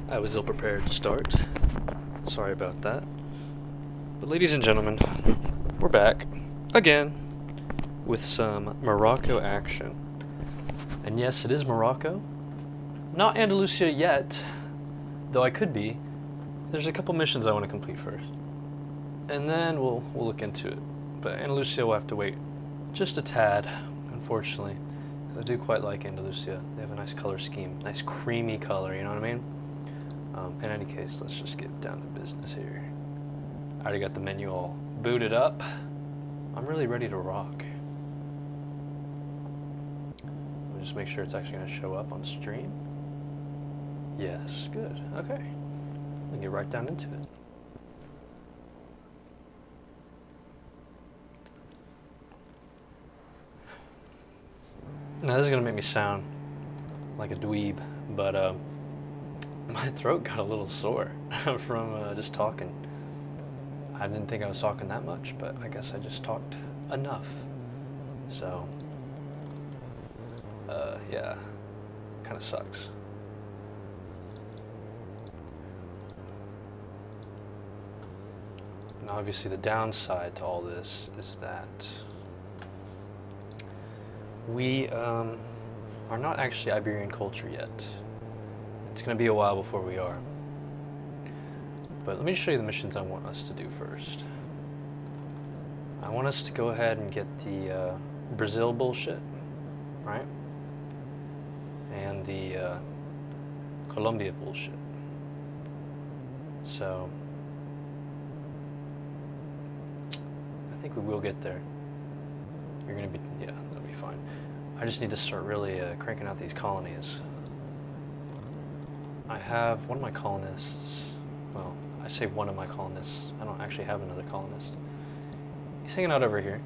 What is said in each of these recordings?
I was ill prepared to start. Sorry about that. But ladies and gentlemen, we're back again with some Morocco action. And yes, it is Morocco. Not Andalusia yet, though I could be. There's a couple missions I want to complete first. And then we'll look into it. But Andalusia will have to wait just a tad, unfortunately. Because I do quite like Andalusia. They have a nice color scheme. Nice creamy color, you know what I mean? In any case, let's just get down to business here. I already got the menu all booted up. I'm really ready to rock. Let me just make sure it's actually going to show up on stream. Yes, good. Okay. We'll get right down into it. Now this is going to make me sound like a dweeb, but my throat got a little sore from just talking. I didn't think I was talking that much, but I guess I just talked enough. So, yeah, kind of sucks. And obviously the downside to all this is that we are not actually Iberian culture yet. It's going to be a while before we are. But let me show you the missions I want us to do first. I want us to go ahead and get the Brazil bullshit, right? And the Colombia bullshit. So, I think we will get there. You're going to be, yeah, that'll be fine. I just need to start really cranking out these colonies. I have one of my colonists, well, I say one of my colonists, I don't actually have another colonist. He's hanging out over here.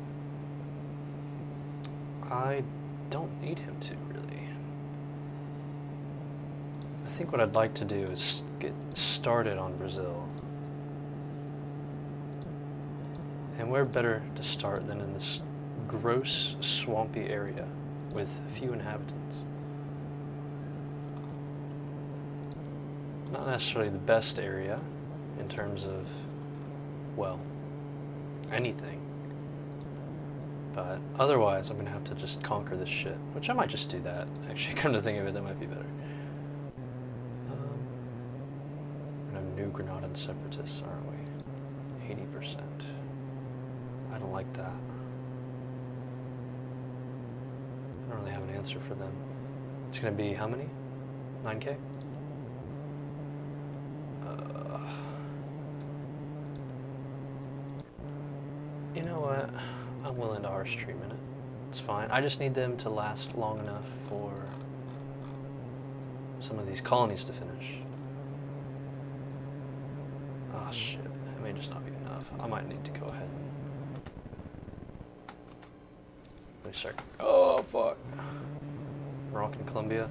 I don't need him to, really. I think what I'd like to do is get started on Brazil. And where better to start than in this gross, swampy area with few inhabitants. Not necessarily the best area in terms of, well, anything. But otherwise, I'm going to have to just conquer this shit, which I might just do that. Actually, come to think of it, that might be better. We're going to have New Granadan separatists, aren't we? 80%. I don't like that. I don't really have an answer for them. It's going to be how many? 9K? You know what? I'm willing to harsh treatment it. It's fine. I just need them to last long enough for some of these colonies to finish. Oh shit. It may just not be enough. I might need to go ahead and... Let me start. Oh fuck. Morocco and Colombia.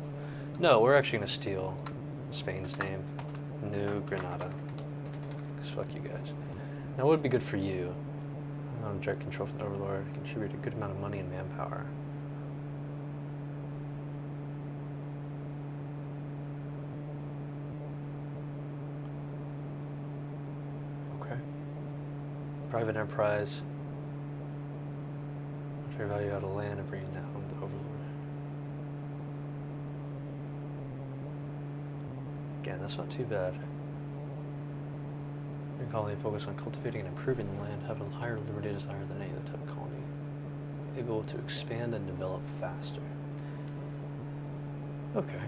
No, we're actually gonna steal Spain's name. New Granada. Because fuck you guys. Now what would be good for you? Direct control from the Overlord, contribute a good amount of money and manpower. Okay. Private enterprise. Trade value out of land and bring that home to the Overlord. Again, that's not too bad. Your colony focus on cultivating and improving the land, have a higher liberty desire than any other type of colony. Able to expand and develop faster. Okay.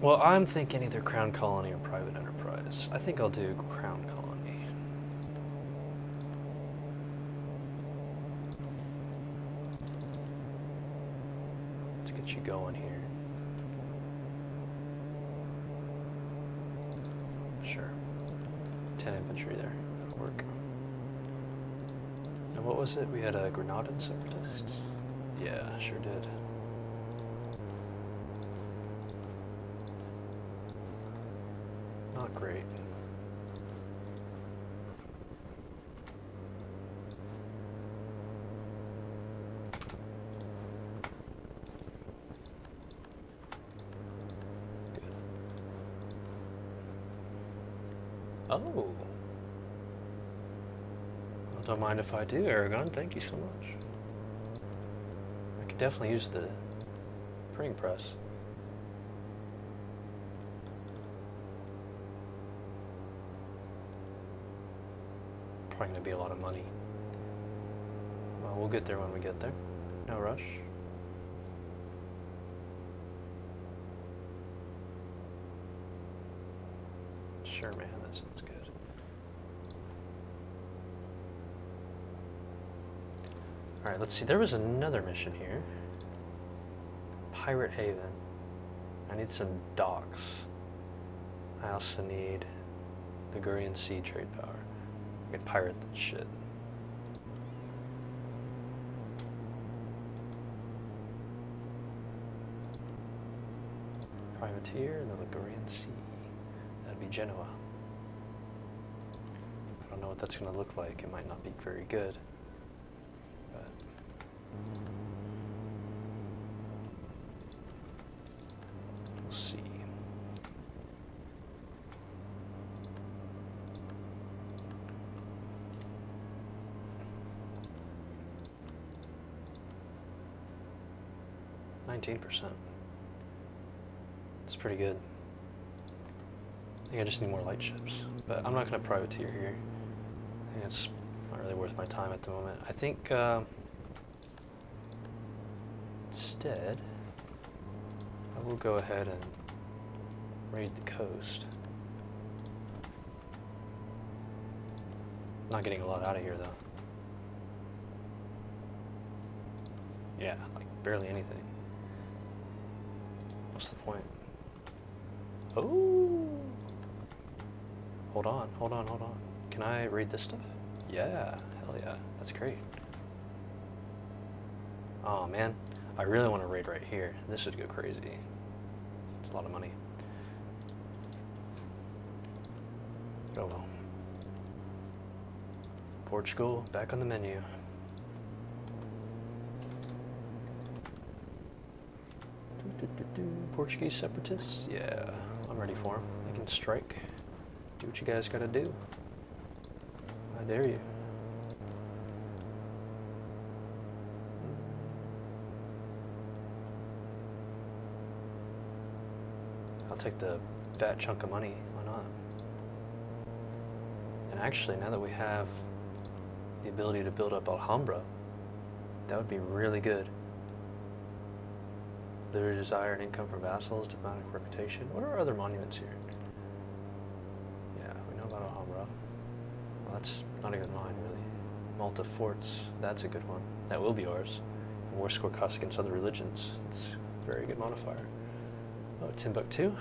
Well, I'm thinking either Crown Colony or Private Enterprise. I think I'll do Crown Colony. Let's get you going here. Sure. 10 infantry there. That'll work. Now what was it? We had a Granadan separatists? Yeah, sure did. Not great. Oh. Well, don't mind if I do, Aragon. Thank you so much. I could definitely use the printing press. Probably going to be a lot of money. Well, we'll get there when we get there. No rush. Sure, man, that sounds good. Alright, let's see. There was another mission here. Pirate Haven. I need some docks. I also need the Gurian Sea trade power. I could pirate that shit. Privateer and the Ligurian Sea. That'd be Genoa. I don't know what that's going to look like. It might not be very good. But we'll see. %. It's pretty good. I think I just need more light ships, but I'm not going to privateer here. I think it's not really worth my time at the moment. I think instead I will go ahead and raid the coast. Not getting a lot out of here though. Yeah, like barely anything. What's the point? Oh! Hold on, hold on, hold on. Can I read this stuff? Yeah, hell yeah, that's great. Oh man, I really want to raid right here. This would go crazy. It's a lot of money. Oh well. Portugal, back on the menu. Portuguese separatists? Yeah, I'm ready for them. They can strike. Do what you guys gotta do. I dare you. I'll take the fat chunk of money. Why not? And actually, now that we have the ability to build up Alhambra, that would be really good. Their desired income from vassals, diplomatic reputation. What are other monuments here? Yeah, we know about Alhambra. Well, that's not even mine, really. Malta Forts, that's a good one. That will be ours. And war score cost against other religions. It's a very good modifier. Oh, Timbuktu.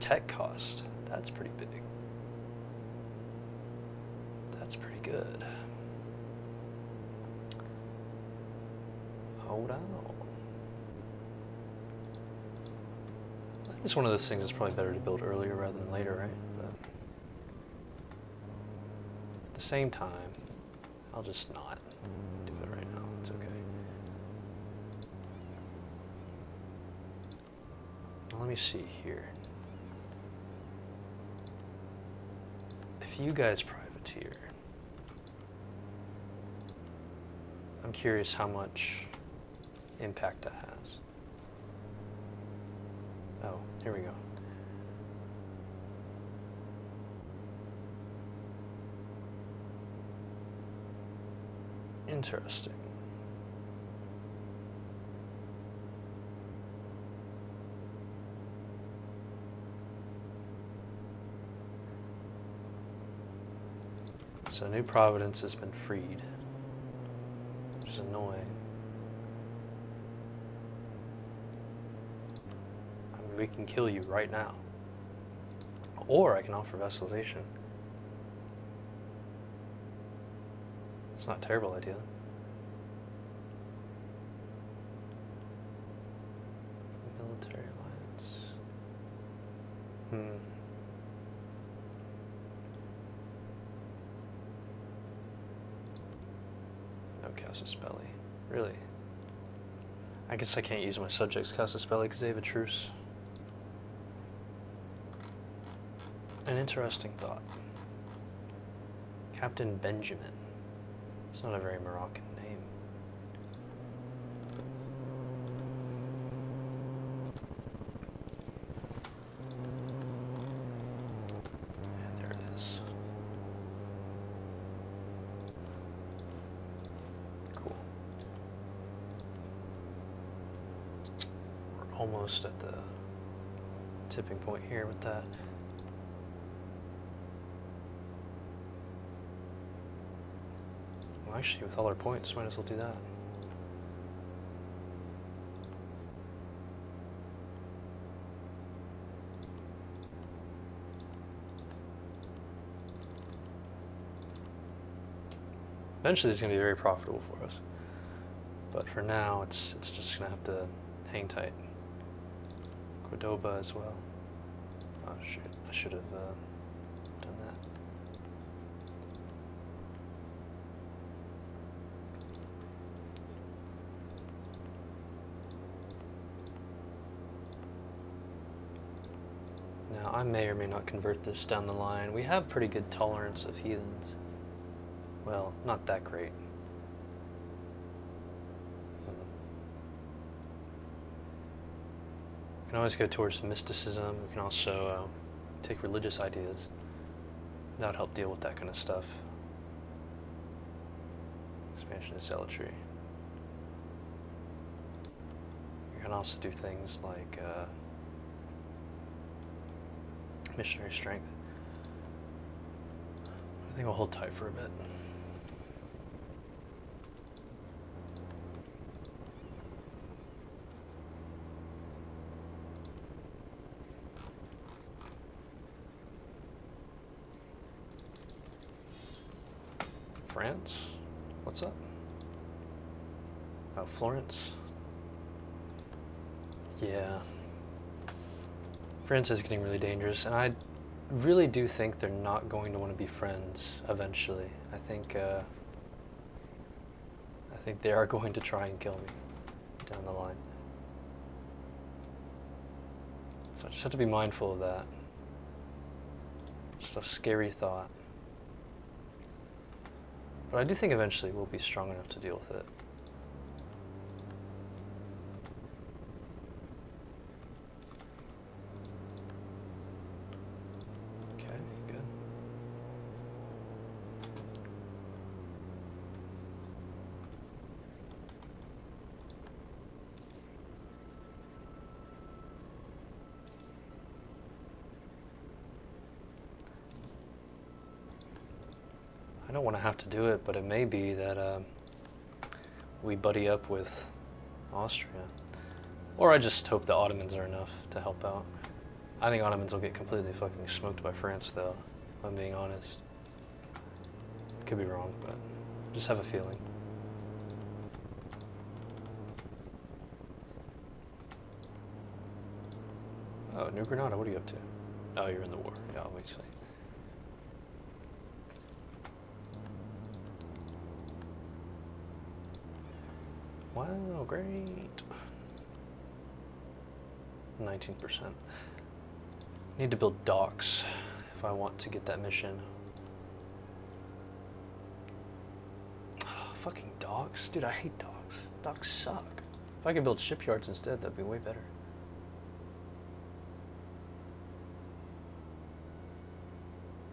Tech cost. That's pretty big. That's pretty good. Hold on. It's one of those things that's probably better to build earlier rather than later, right? But at the same time, I'll just not do it right now. It's okay. Now let me see here. If you guys privateer, I'm curious how much impact that has. Oh, here we go. Interesting. So New Providence has been freed, which is annoying. We can kill you right now. Or I can offer vassalization. It's not a terrible idea. Military alliance. No Casus Belli. Really? I guess I can't use my subjects Casus Belli because they have a truce. An interesting thought. Captain Benjamin. It's not a very Moroccan name. And there it is. Cool. We're almost at the tipping point here with that. Well, actually, with all our points, might as well do that. Eventually, it's going to be very profitable for us. But for now, it's just going to have to hang tight. Cordoba as well. Oh, shoot. I should have done that. Now, I may or may not convert this down the line. We have pretty good tolerance of heathens. Well, not that great. We can always go towards mysticism. We can also take religious ideas. That would help deal with that kind of stuff. Expansion of zealotry. You can also do things like missionary strength. I think we'll hold tight for a bit. France? What's up? Oh, Florence? Yeah. France is getting really dangerous, and I really do think they're not going to want to be friends eventually. I think they are going to try and kill me down the line. So I just have to be mindful of that. Just a scary thought. But I do think eventually we'll be strong enough to deal with it. Okay, good. I don't want to have to do it, but it may be that we buddy up with Austria. Or I just hope the Ottomans are enough to help out. I think Ottomans will get completely fucking smoked by France, though, if I'm being honest. Could be wrong, but I just have a feeling. Oh, New Granada, what are you up to? Oh, you're in the war. Yeah, obviously. Wow, great. 19%. Need to build docks if I want to get that mission. Oh, fucking docks? Dude, I hate docks. Docks suck. If I could build shipyards instead, that'd be way better.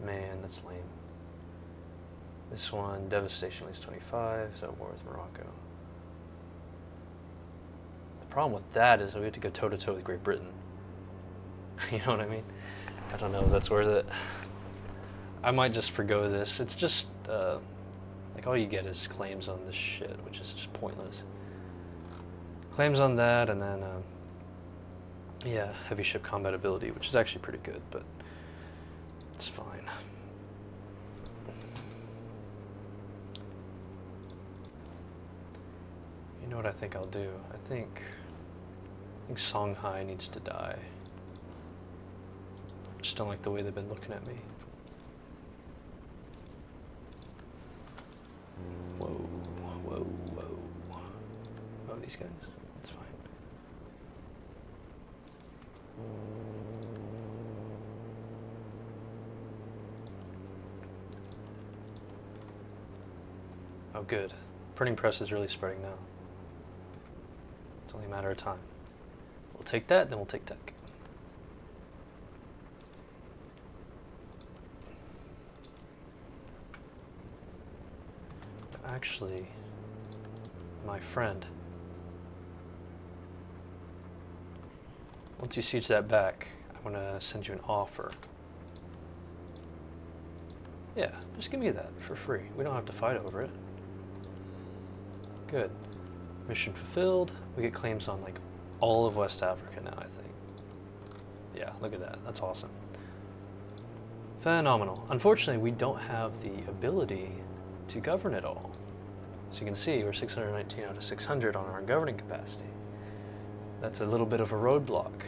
Man, that's lame. This one, devastation at least 25, so war with Morocco. The problem with that is that we have to go toe-to-toe with Great Britain. You know what I mean? I don't know if that's worth it. I might just forgo this. It's just, like, all you get is claims on this shit, which is just pointless. Claims on that, and then, yeah, heavy ship combat ability, which is actually pretty good, but it's fine. You know what I think I'll do? I think Songhai needs to die. I just don't like the way they've been looking at me. Whoa, whoa, whoa. Oh, these guys? It's fine. Oh, good. Printing press is really spreading now. It's only a matter of time. We'll take that, then we'll take tech. Actually, my friend, once you siege that back, I'm gonna send you an offer. Yeah, just give me that for free. We don't have to fight over it. Good. Mission fulfilled. We get claims on like all of West Africa now, I think. Yeah, look at that. That's awesome. Phenomenal. Unfortunately, we don't have the ability to govern it all. So you can see we're 619 out of 600 on our governing capacity. That's a little bit of a roadblock.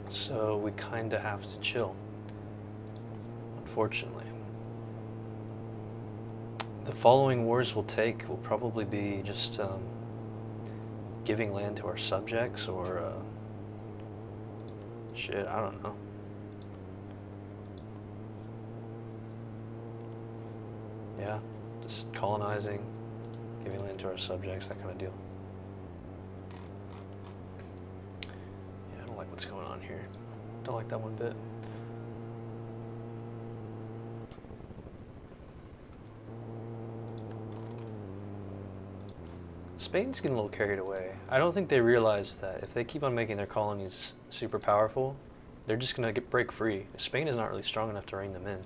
So we kind of have to chill, unfortunately. The following wars we'll take will probably be just giving land to our subjects or shit, I don't know. Yeah, just colonizing, giving land to our subjects, that kind of deal. Yeah, I don't like what's going on here. Don't like that one bit. Spain's getting a little carried away. I don't think they realize that if they keep on making their colonies super powerful, they're just going to break free. Spain is not really strong enough to rein them in.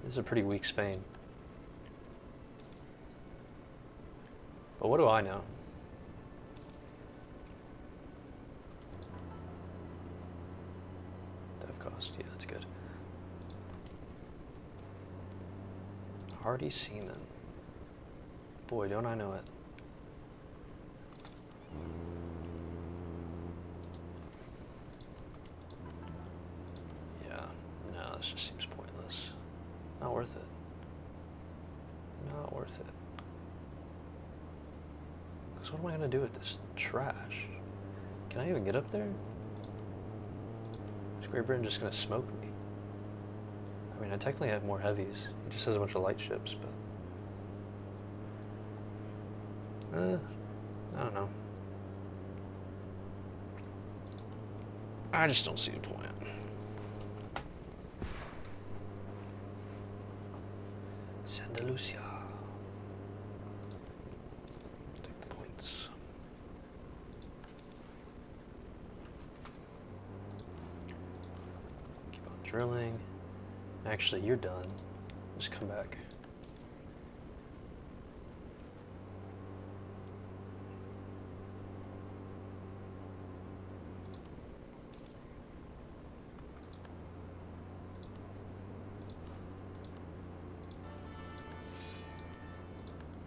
This is a pretty weak Spain. But what do I know? Dev cost, yeah, that's good. Hardy Seaman. Boy, don't I know it. Yeah, no, this just seems pointless. Not worth it. Not worth it. Because what am I going to do with this trash? Can I even get up there? Is Great Britain just going to smoke me? I mean, I technically have more heavies. It just has a bunch of light ships, but... I don't know. I just don't see the point. Santa Lucia. Take the points. Keep on drilling. Actually, you're done. Just come back.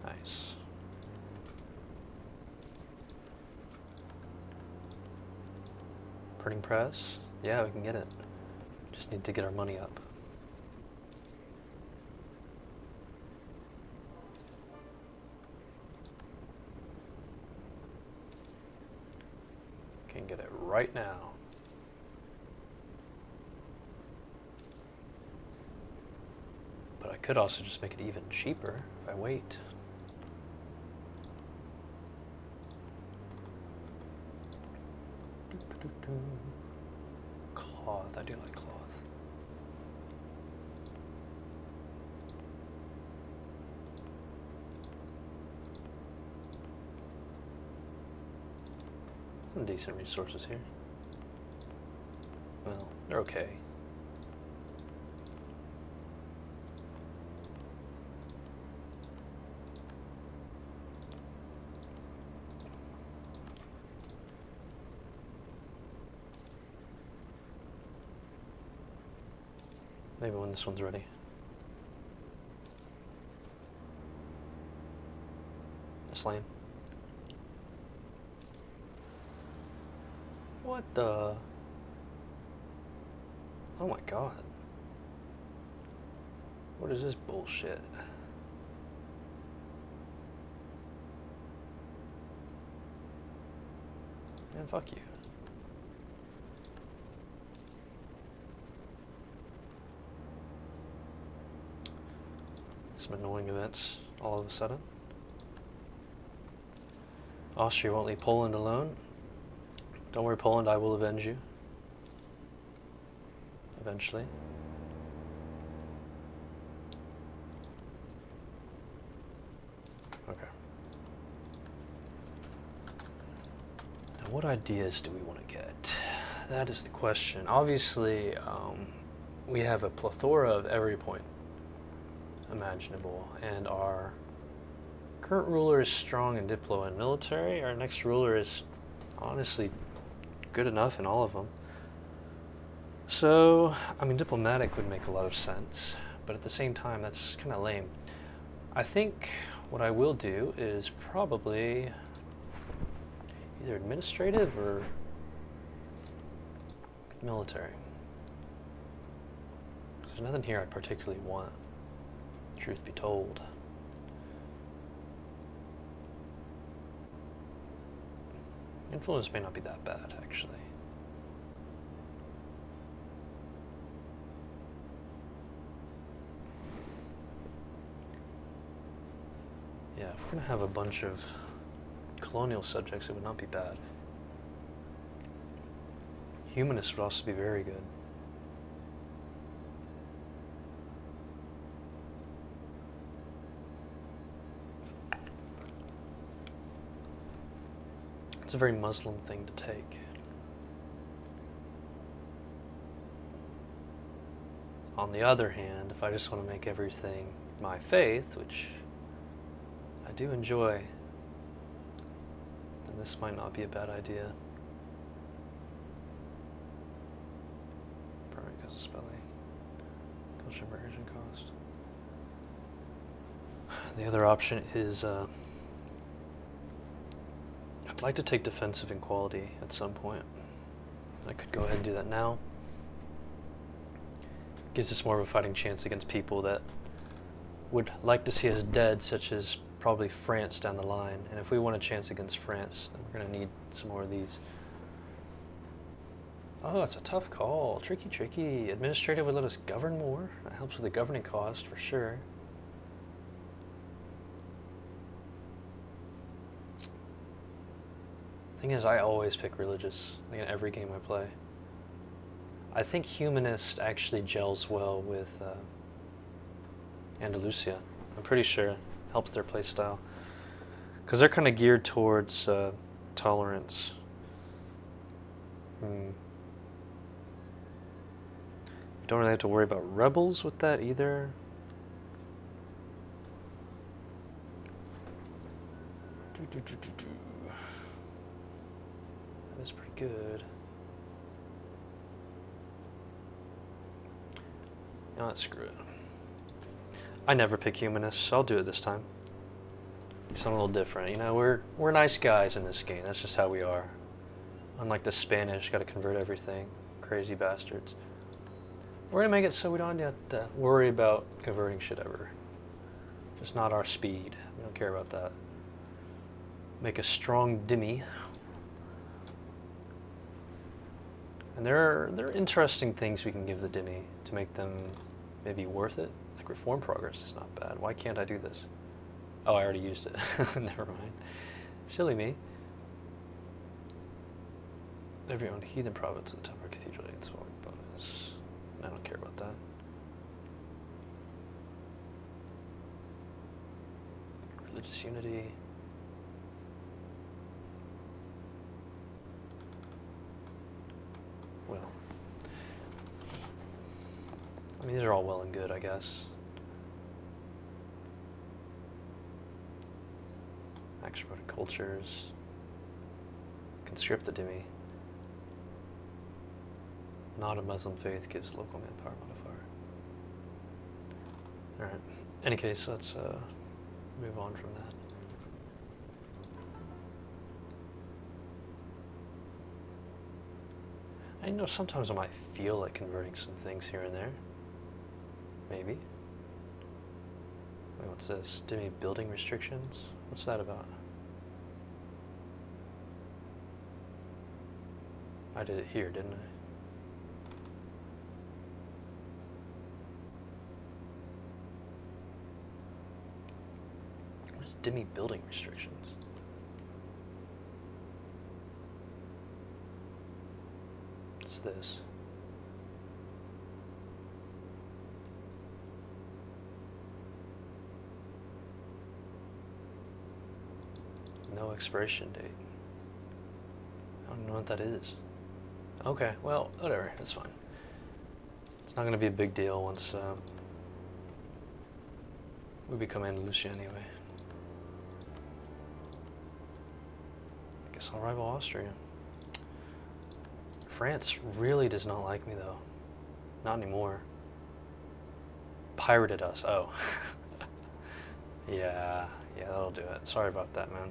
Nice. Printing press? Yeah, we can get it. Just need to get our money up. Can get it right now. But I could also just make it even cheaper if I wait. Cloth, I do like cloth. Some decent resources here. Well, they're okay. Maybe when this one's ready. Slam. What the? Oh my god. What is this bullshit? Man, fuck you. some annoying events all of a sudden. Austria won't leave Poland alone. Don't worry, Poland, I will avenge you. Eventually. Okay. Now, what ideas do we want to get? That is the question. Obviously, we have a plethora of every point imaginable, and our current ruler is strong in diplo and military. Our next ruler is honestly good enough in all of them. So, I mean, diplomatic would make a lot of sense, but at the same time, that's kind of lame. I think what I will do is probably either administrative or military. There's nothing here I particularly want, truth be told. Influence may not be that bad, actually. Yeah, if we're going to have a bunch of colonial subjects, it would not be bad. Humanists would also be very good. It's a very Muslim thing to take. On the other hand, if I just want to make everything my faith, which I do enjoy, then this might not be a bad idea. Probably because of spelling. Culture conversion cost. The other option is I'd like to take defensive equality at some point. I could go ahead and do that now. Gives us more of a fighting chance against people that would like to see us dead, such as probably France down the line. And if we want a chance against France, then we're going to need some more of these. Oh, it's a tough call. Tricky, tricky. Administrative would let us govern more. That helps with the governing cost for sure. Thing is, I always pick religious, like in every game I play. I think humanist actually gels well with Andalusia. I'm pretty sure it helps their playstyle. Because they're kind of geared towards tolerance. Don't really have to worry about rebels with that either. That is pretty good. You know what, screw it. I never pick humanists, so I'll do it this time. Something a little different. You know, we're nice guys in this game. That's just how we are. Unlike the Spanish, gotta convert everything. Crazy bastards. We're gonna make it so we don't have to worry about converting shit ever. Just not our speed. We don't care about that. Make a strong dhimmi. And there are interesting things we can give the dhimmi to make them maybe worth it. Like reform progress is not bad. Why can't I do this? Oh, I already used it. Never mind. Silly me. Every own heathen province of the Temple Cathedral gets swallowed bonus. I don't care about that. Religious unity. Well, I mean, these are all well and good, I guess. Extroverted cultures. Conscript the dhimmi. Not a Muslim faith gives local manpower modifier. Alright. Any case, let's move on from that. I know sometimes I might feel like converting some things here and there. Maybe. Wait, what's this? Dhimmi building restrictions? What's that about? I did it here, didn't I? It's Demi building restrictions. What's this? No expiration date. I don't know what that is. Okay, well, whatever, it's fine. It's not gonna be a big deal once we become Andalusia anyway. I guess I'll rival Austria. France really does not like me though. Not anymore. Pirated us, oh. Yeah, that'll do it. Sorry about that, man.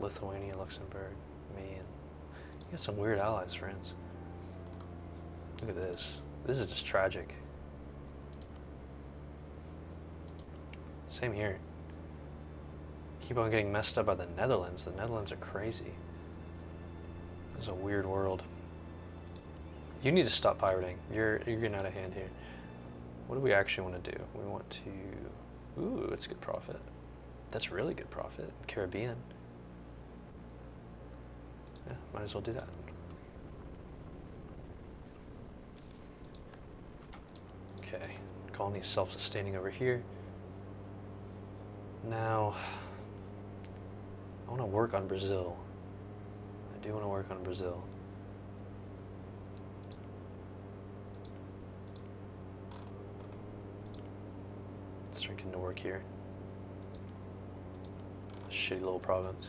Lithuania, Luxembourg, me, and you got some weird allies, France. Look at this. This is just tragic. Same here. Keep on getting messed up by the Netherlands. The Netherlands are crazy. It's a weird world. You need to stop pirating. You're getting out of hand here. What do we actually want to do? We want to... Ooh, it's good profit. That's really good profit. Caribbean. Yeah, might as well do that. Okay, colony's self-sustaining over here. Now, I want to work on Brazil. I do want to work on Brazil. Starting to work here. Shitty little province.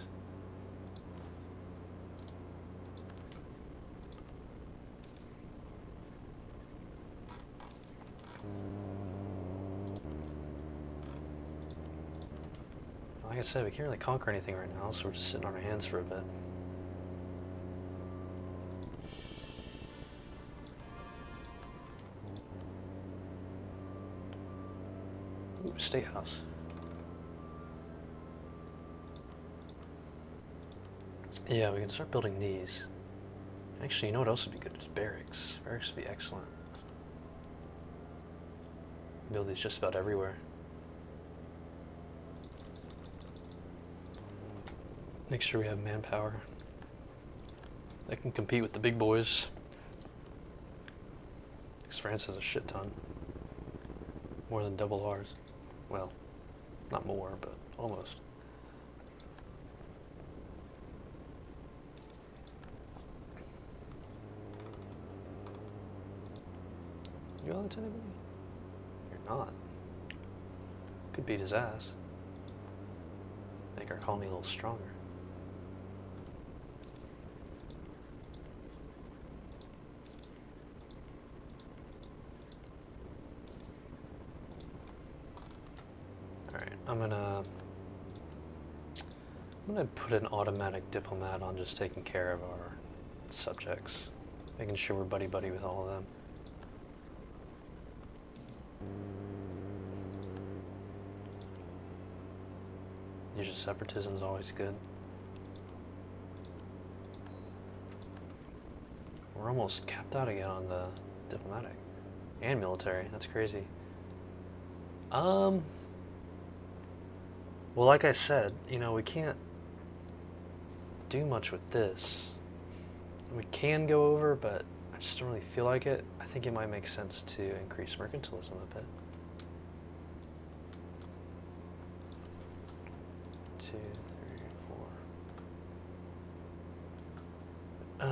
Like I said, we can't really conquer anything right now, so we're just sitting on our hands for a bit. Ooh, State House. Yeah, we can start building these. Actually, you know what else would be good? Is barracks. Barracks would be excellent. Build these just about everywhere. Make sure we have manpower that can compete with the big boys. Because France has a shit ton. More than double ours. Well, not more, but almost. You allied to anybody? You're not. Could beat his ass. Make our colony a little stronger. Alright, I'm gonna put an automatic diplomat on just taking care of our subjects. Making sure we're buddy-buddy with all of them. Usual separatism is always good. We're almost capped out again on the diplomatic and military. That's crazy. Well, like I said, you know, we can't do much with this. We can go over, but I just don't really feel like it. I think it might make sense to increase mercantilism a bit. 2, 3, 4.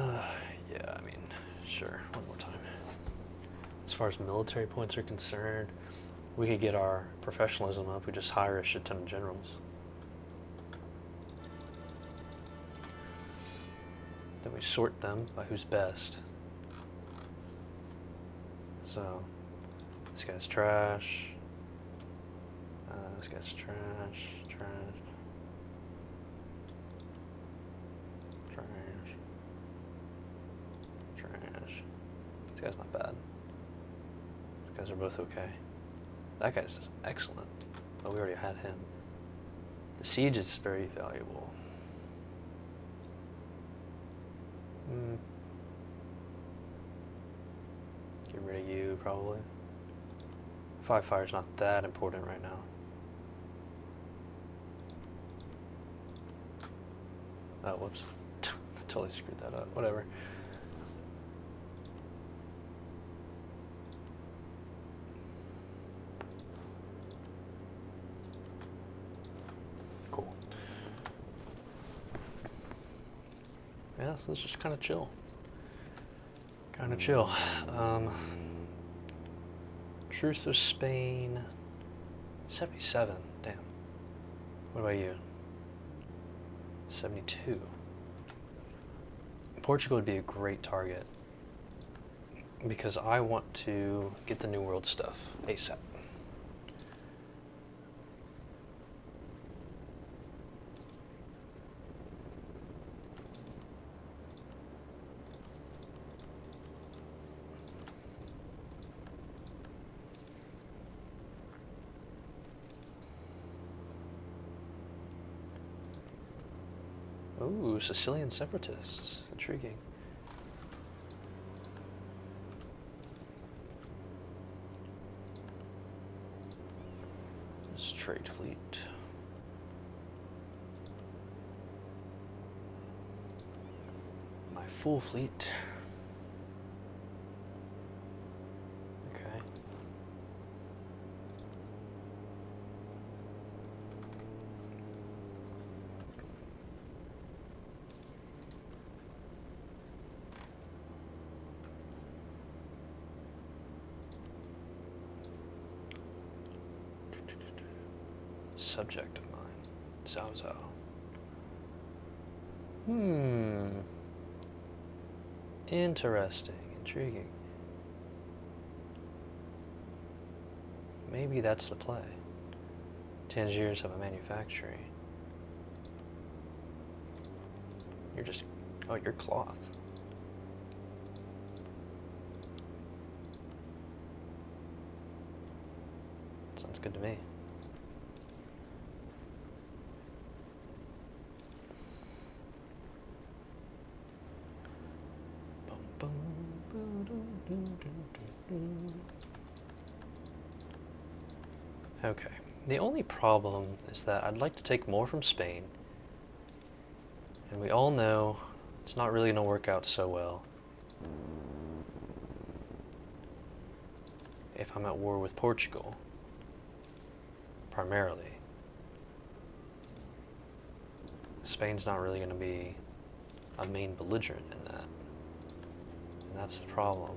Yeah, I mean, sure, one more time. As far as military points are concerned, we could get our professionalism up. We just hire a shit ton of generals. Then we sort them by who's best. So, this guy's trash. This guy's trash, trash. Trash. Trash. This guy's not bad. These guys are both okay. That guy's excellent. Oh, we already had him. The siege is very valuable. Get rid of you, probably. 5 fire's not that important right now. Oh, whoops. Totally screwed that up. Whatever. Cool. Yeah, so this is kind of chill. Kind of chill. Truth of Spain, 77. Damn. What about you? 72. Portugal would be a great target because I want to get the New World stuff ASAP. Ooh, Sicilian separatists. Intriguing. This trade fleet. My full fleet. Okay. Subject of mine. Zhao Zhao. Interesting. Intriguing. Maybe that's the play. Tangiers have a manufactory. You're just... Oh, you're cloth. Sounds good to me. Okay, the only problem is that I'd like to take more from Spain, and we all know it's not really going to work out so well if I'm at war with Portugal, primarily. Spain's not really going to be a main belligerent in that, and that's the problem.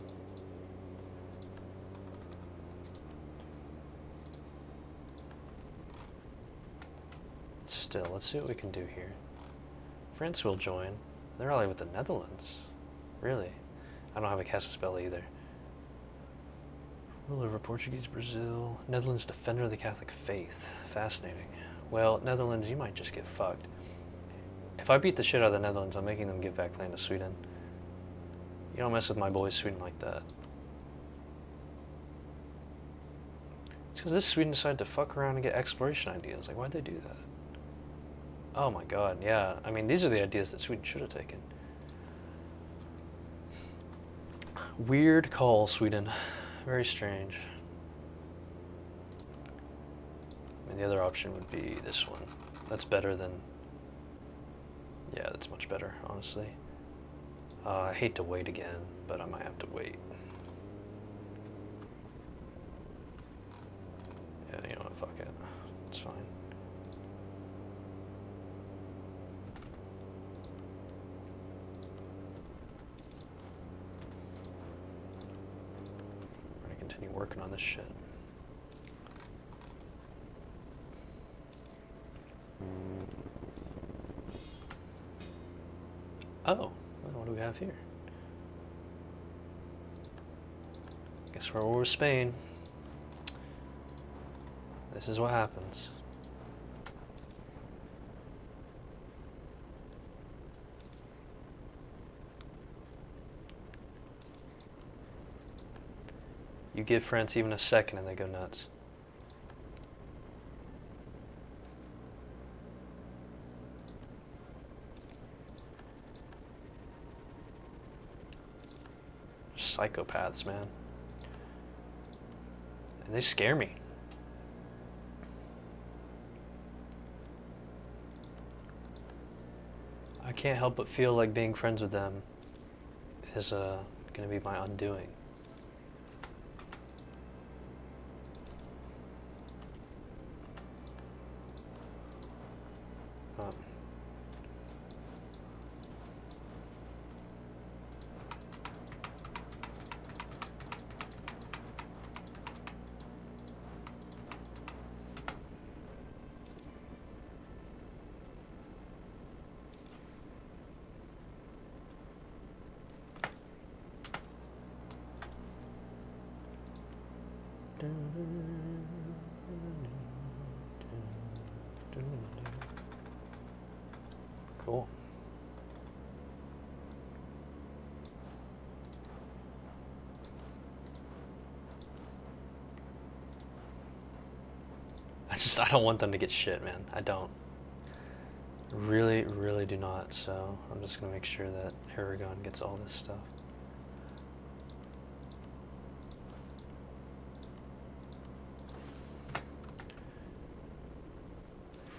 Still, let's see what we can do here. France will join. They're allied with the Netherlands. Really? I don't have a casus belli either. Rule over Portuguese Brazil. Netherlands defender of the Catholic faith. Fascinating. Well, Netherlands, you might just get fucked. If I beat the shit out of the Netherlands, I'm making them give back land to Sweden. You don't mess with my boys Sweden like that. It's because this Sweden decided to fuck around and get exploration ideas. Like, why'd they do that? Oh my god, yeah. I mean, these are the ideas that Sweden should have taken. Weird call, Sweden. Very strange. I mean, the other option would be this one. That's better than... Yeah, that's much better, honestly. I hate to wait again, but I might have to wait. Yeah, you know what, fuck it. It's fine. I'm gonna continue working on this shit. Oh, well, what do we have here? Guess we're at war with Spain. This is what happens. You give France even a second and they go nuts. Psychopaths, man. And they scare me. I can't help but feel like being friends with them is gonna be my undoing. Cool. I don't want them to get shit, man. I don't. Really, really do not. So I'm just gonna make sure that Aragon gets all this stuff.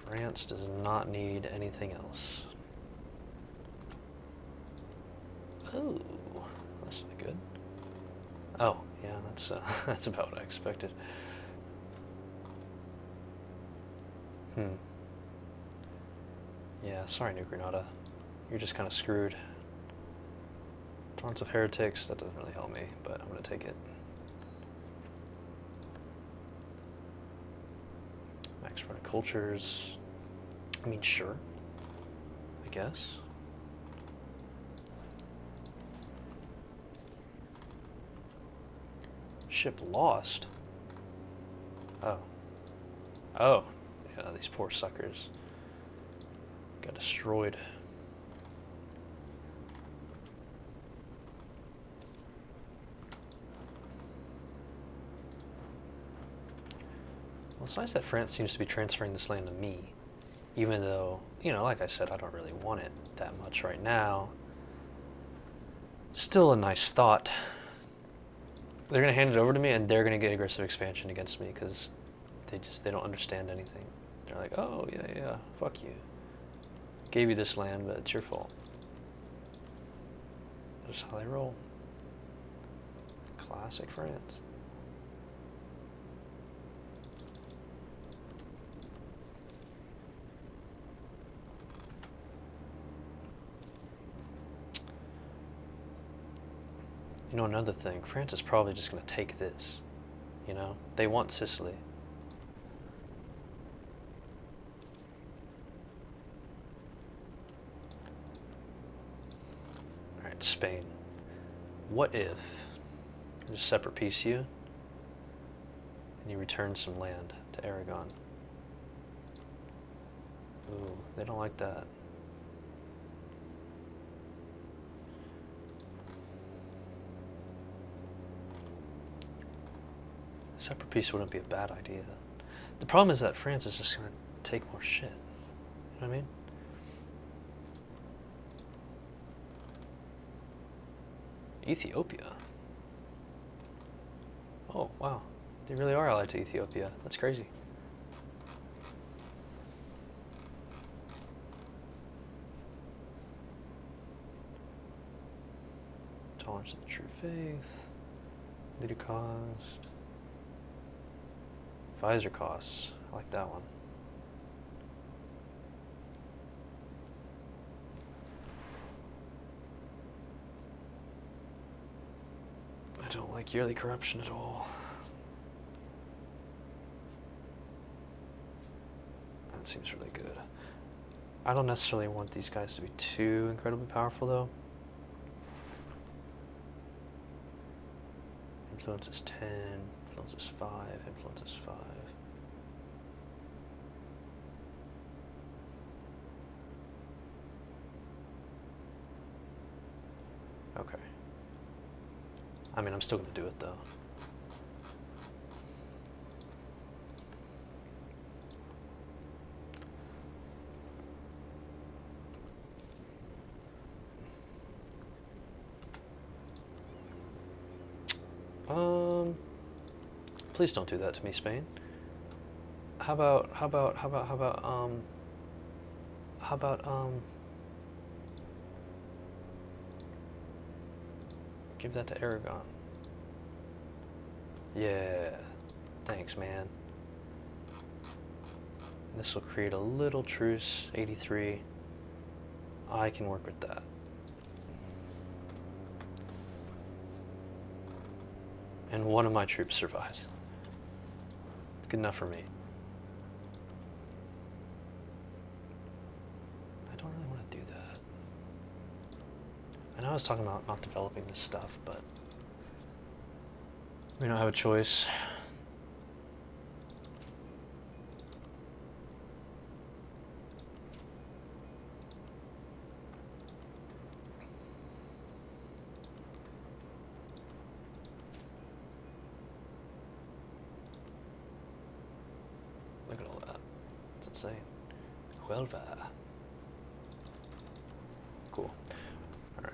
France does not need anything else. Oh, that's not good. Oh, yeah, that's that's about what I expected. Yeah, sorry, New Granada. You're just kind of screwed. Torrents of heretics, that doesn't really help me, but I'm gonna take it. Max run cultures. I mean, sure. I guess. Ship lost? Oh. Oh. Yeah, these poor suckers. Got destroyed. Well, it's nice that France seems to be transferring this land to me. Even though, you know, like I said, I don't really want it that much right now. Still a nice thought. They're going to hand it over to me and they're going to get aggressive expansion against me because they don't understand anything. They're like, oh, yeah, fuck you. Gave you this land, but it's your fault. That's how they roll. Classic France. You know, another thing, France is probably just going to take this. You know, they want Sicily. Alright, Spain. What if I just separate piece you and you return some land to Aragon? Ooh, they don't like that. Separate peace wouldn't be a bad idea. The problem is that France is just going to take more shit. You know what I mean? Ethiopia. Oh, wow. They really are allied to Ethiopia. That's crazy. Tolerance of the true faith. Leader cost. Advisor costs. I like that one. I don't like yearly corruption at all. That seems really good. I don't necessarily want these guys to be too incredibly powerful though. Influence is 10, influence is 5, influence is 5. Okay. I mean, I'm still going to do it though. Please don't do that to me, Spain. How about Give that to Aragon. Yeah. Thanks, man. This will create a little truce, 83. I can work with that. And one of my troops survives. Good enough for me. I don't really want to do that. I know I was talking about not developing this stuff, but we don't have a choice. Look at all that. It's insane. Huelva. Cool. Alright.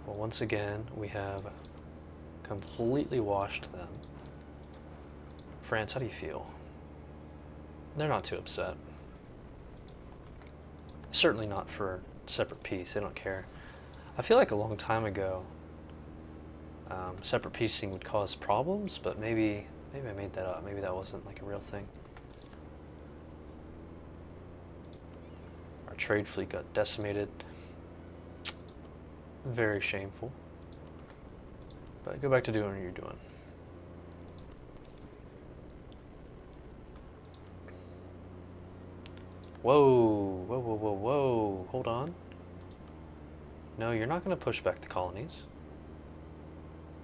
Well, once again, we have completely washed them. France, how do you feel? They're not too upset. Certainly not for separate peace. They don't care. I feel like a long time ago, separate piecing would cause problems, but maybe I made that up. Maybe that wasn't like a real thing. Our trade fleet got decimated. Very shameful. But go back to doing what you're doing. Whoa, whoa, whoa, whoa, whoa. Hold on. No, you're not going to push back the colonies.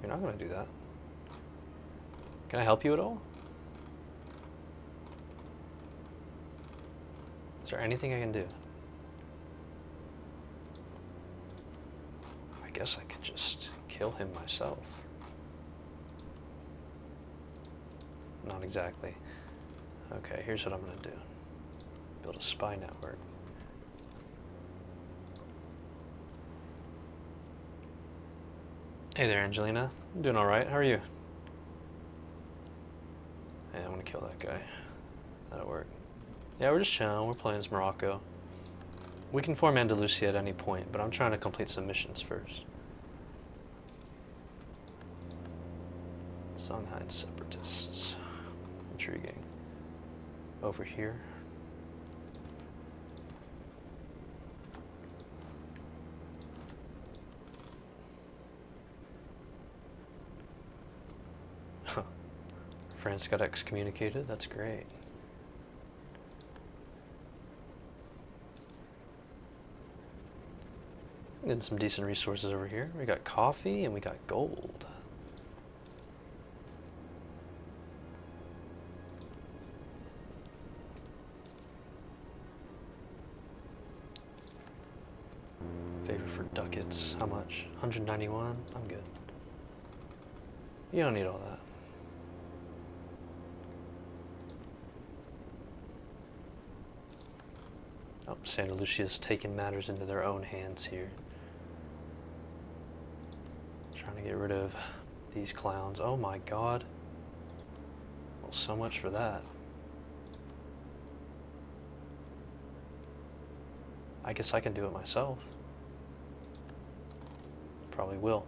You're not going to do that. Can I help you at all? Is there anything I can do? I guess I could just kill him myself. Not exactly. Okay, here's what I'm going to do. Build a spy network. Hey there, Angelina. I'm doing alright. How are you? Hey, I'm gonna kill that guy. That'll work. Yeah, we're just chilling. We're playing as Morocco. We can form Andalusia at any point, but I'm trying to complete some missions first. Songhai separatists. Intriguing. Over here. France got excommunicated. That's great. Getting some decent resources over here. We got coffee and we got gold. Favor for ducats. How much? 191? I'm good. You don't need all that. Oh, Santa Lucia's taking matters into their own hands here. Trying to get rid of these clowns. Oh my god. Well, so much for that. I guess I can do it myself. Probably will.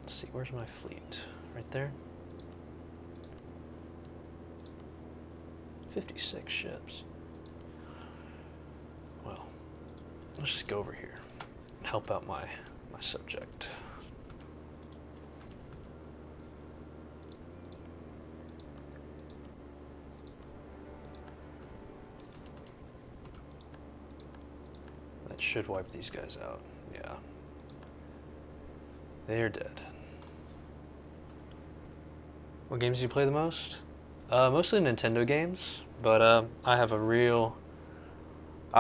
Let's see, where's my fleet? Right there? 56 ships. Well, let's just go over here and help out my subject. That should wipe these guys out. Yeah. They're dead. What games do you play the most? Mostly Nintendo games, but I have a real,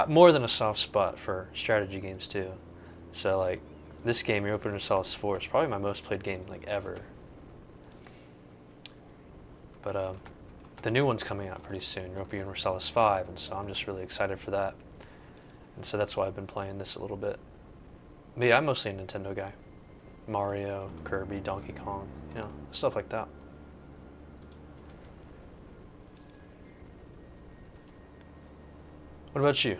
more than a soft spot for strategy games too. So like, this game, Europa Universalis 4, is probably my most played game like ever. But the new one's coming out pretty soon, Europa Universalis 5, and so I'm just really excited for that. And so that's why I've been playing this a little bit. But yeah, I'm mostly a Nintendo guy. Mario, Kirby, Donkey Kong, you know, stuff like that. What about you?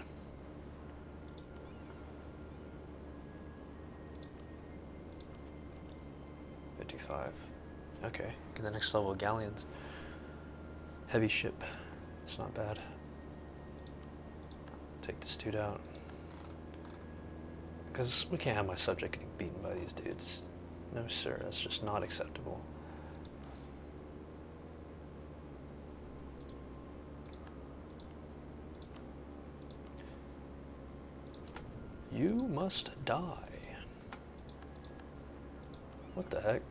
Okay, get the next level of galleons. Heavy ship. It's not bad. Take this dude out. Because we can't have my subject getting beaten by these dudes. No sir, that's just not acceptable. You must die. What the heck?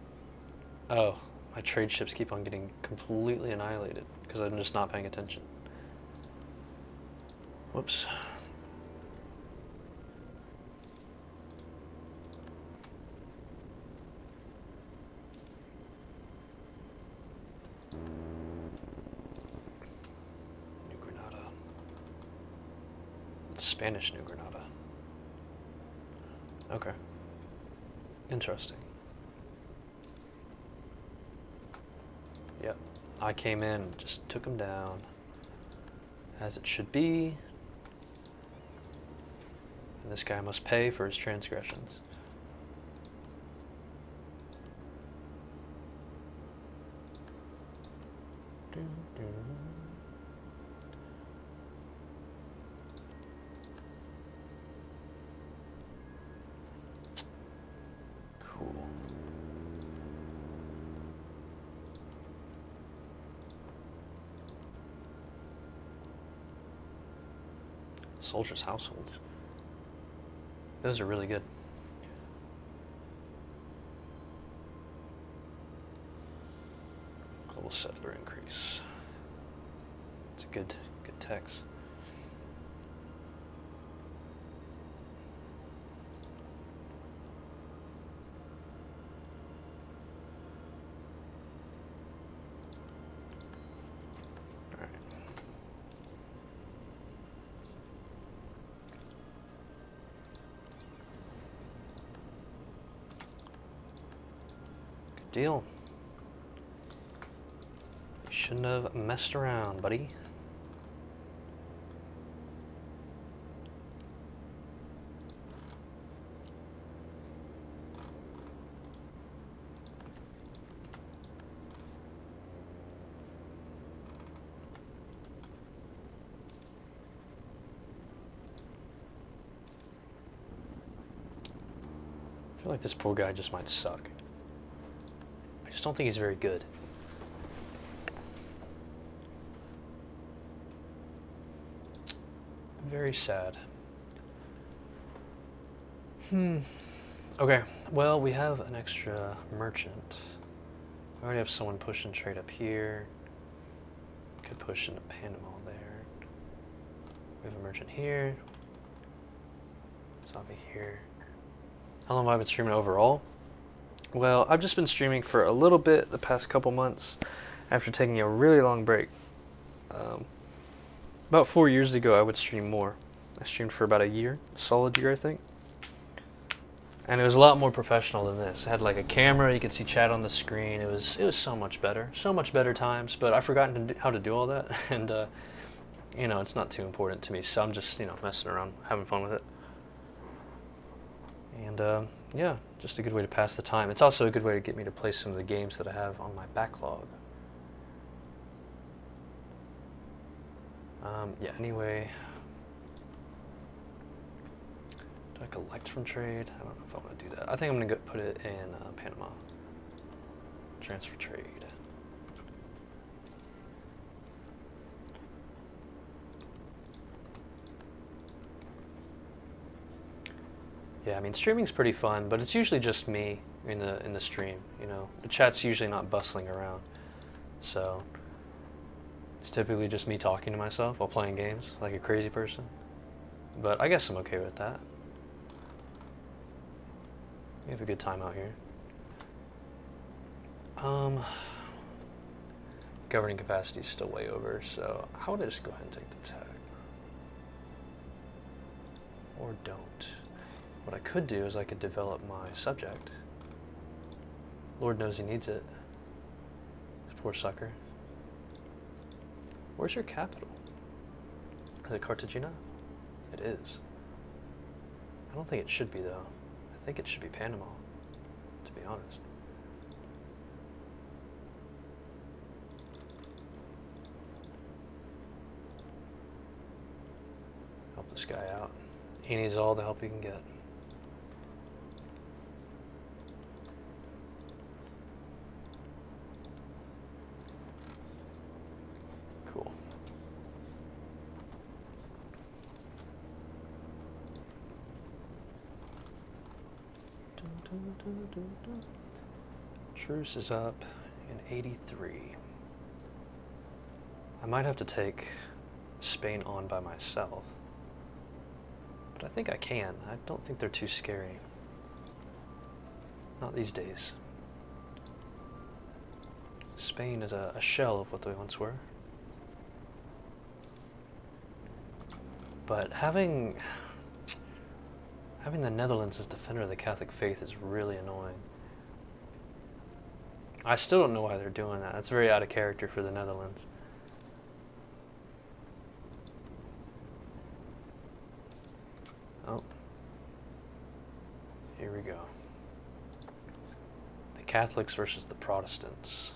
Oh, my trade ships keep on getting completely annihilated because I'm just not paying attention. Whoops. New Granada. It's Spanish New Granada. Okay. Interesting. Yep. I came in, just took him down. As it should be. And this guy must pay for his transgressions. Cool. Soldiers' households. Those are really good. Global settler increase. It's a good text. Deal. You shouldn't have messed around, buddy. I feel like this poor guy just might suck. I just don't think he's very good. Very sad. Okay, well, we have an extra merchant. I already have someone pushing trade up here. Could push into Panama there. We have a merchant here. Zombie here. How long have I been streaming overall? Well, I've just been streaming for a little bit the past couple months after taking a really long break. About 4 years ago, I would stream more. I streamed for about a year, a solid year, I think. And it was a lot more professional than this. It had like a camera, you could see chat on the screen. It was so much better times. But I've forgotten how to do all that, and you know, it's not too important to me. So I'm just messing around, having fun with it. And yeah, just a good way to pass the time. It's also a good way to get me to play some of the games that I have on my backlog. Yeah, anyway. Do I collect from trade? I don't know if I want to do that. I think I'm going to put it in Panama. Transfer trade. Yeah, I mean, streaming's pretty fun, but it's usually just me in the stream, The chat's usually not bustling around. So it's typically just me talking to myself while playing games like a crazy person. But I guess I'm okay with that. We have a good time out here. Governing capacity is still way over, so how would I just go ahead and take the tag? Or don't. What I could do is I could develop my subject. Lord knows he needs it. This poor sucker. Where's your capital? Is it Cartagena? It is. I don't think it should be, though. I think it should be Panama, to be honest. Help this guy out. He needs all the help he can get. Cool. Truce is up in 83. I might have to take Spain on by myself. But I think I can. I don't think they're too scary. Not these days. Spain is a shell of what they once were. But having the Netherlands as defender of the Catholic faith is really annoying. I still don't know why they're doing that. That's very out of character for the Netherlands. Oh. Here we go. The Catholics versus the Protestants.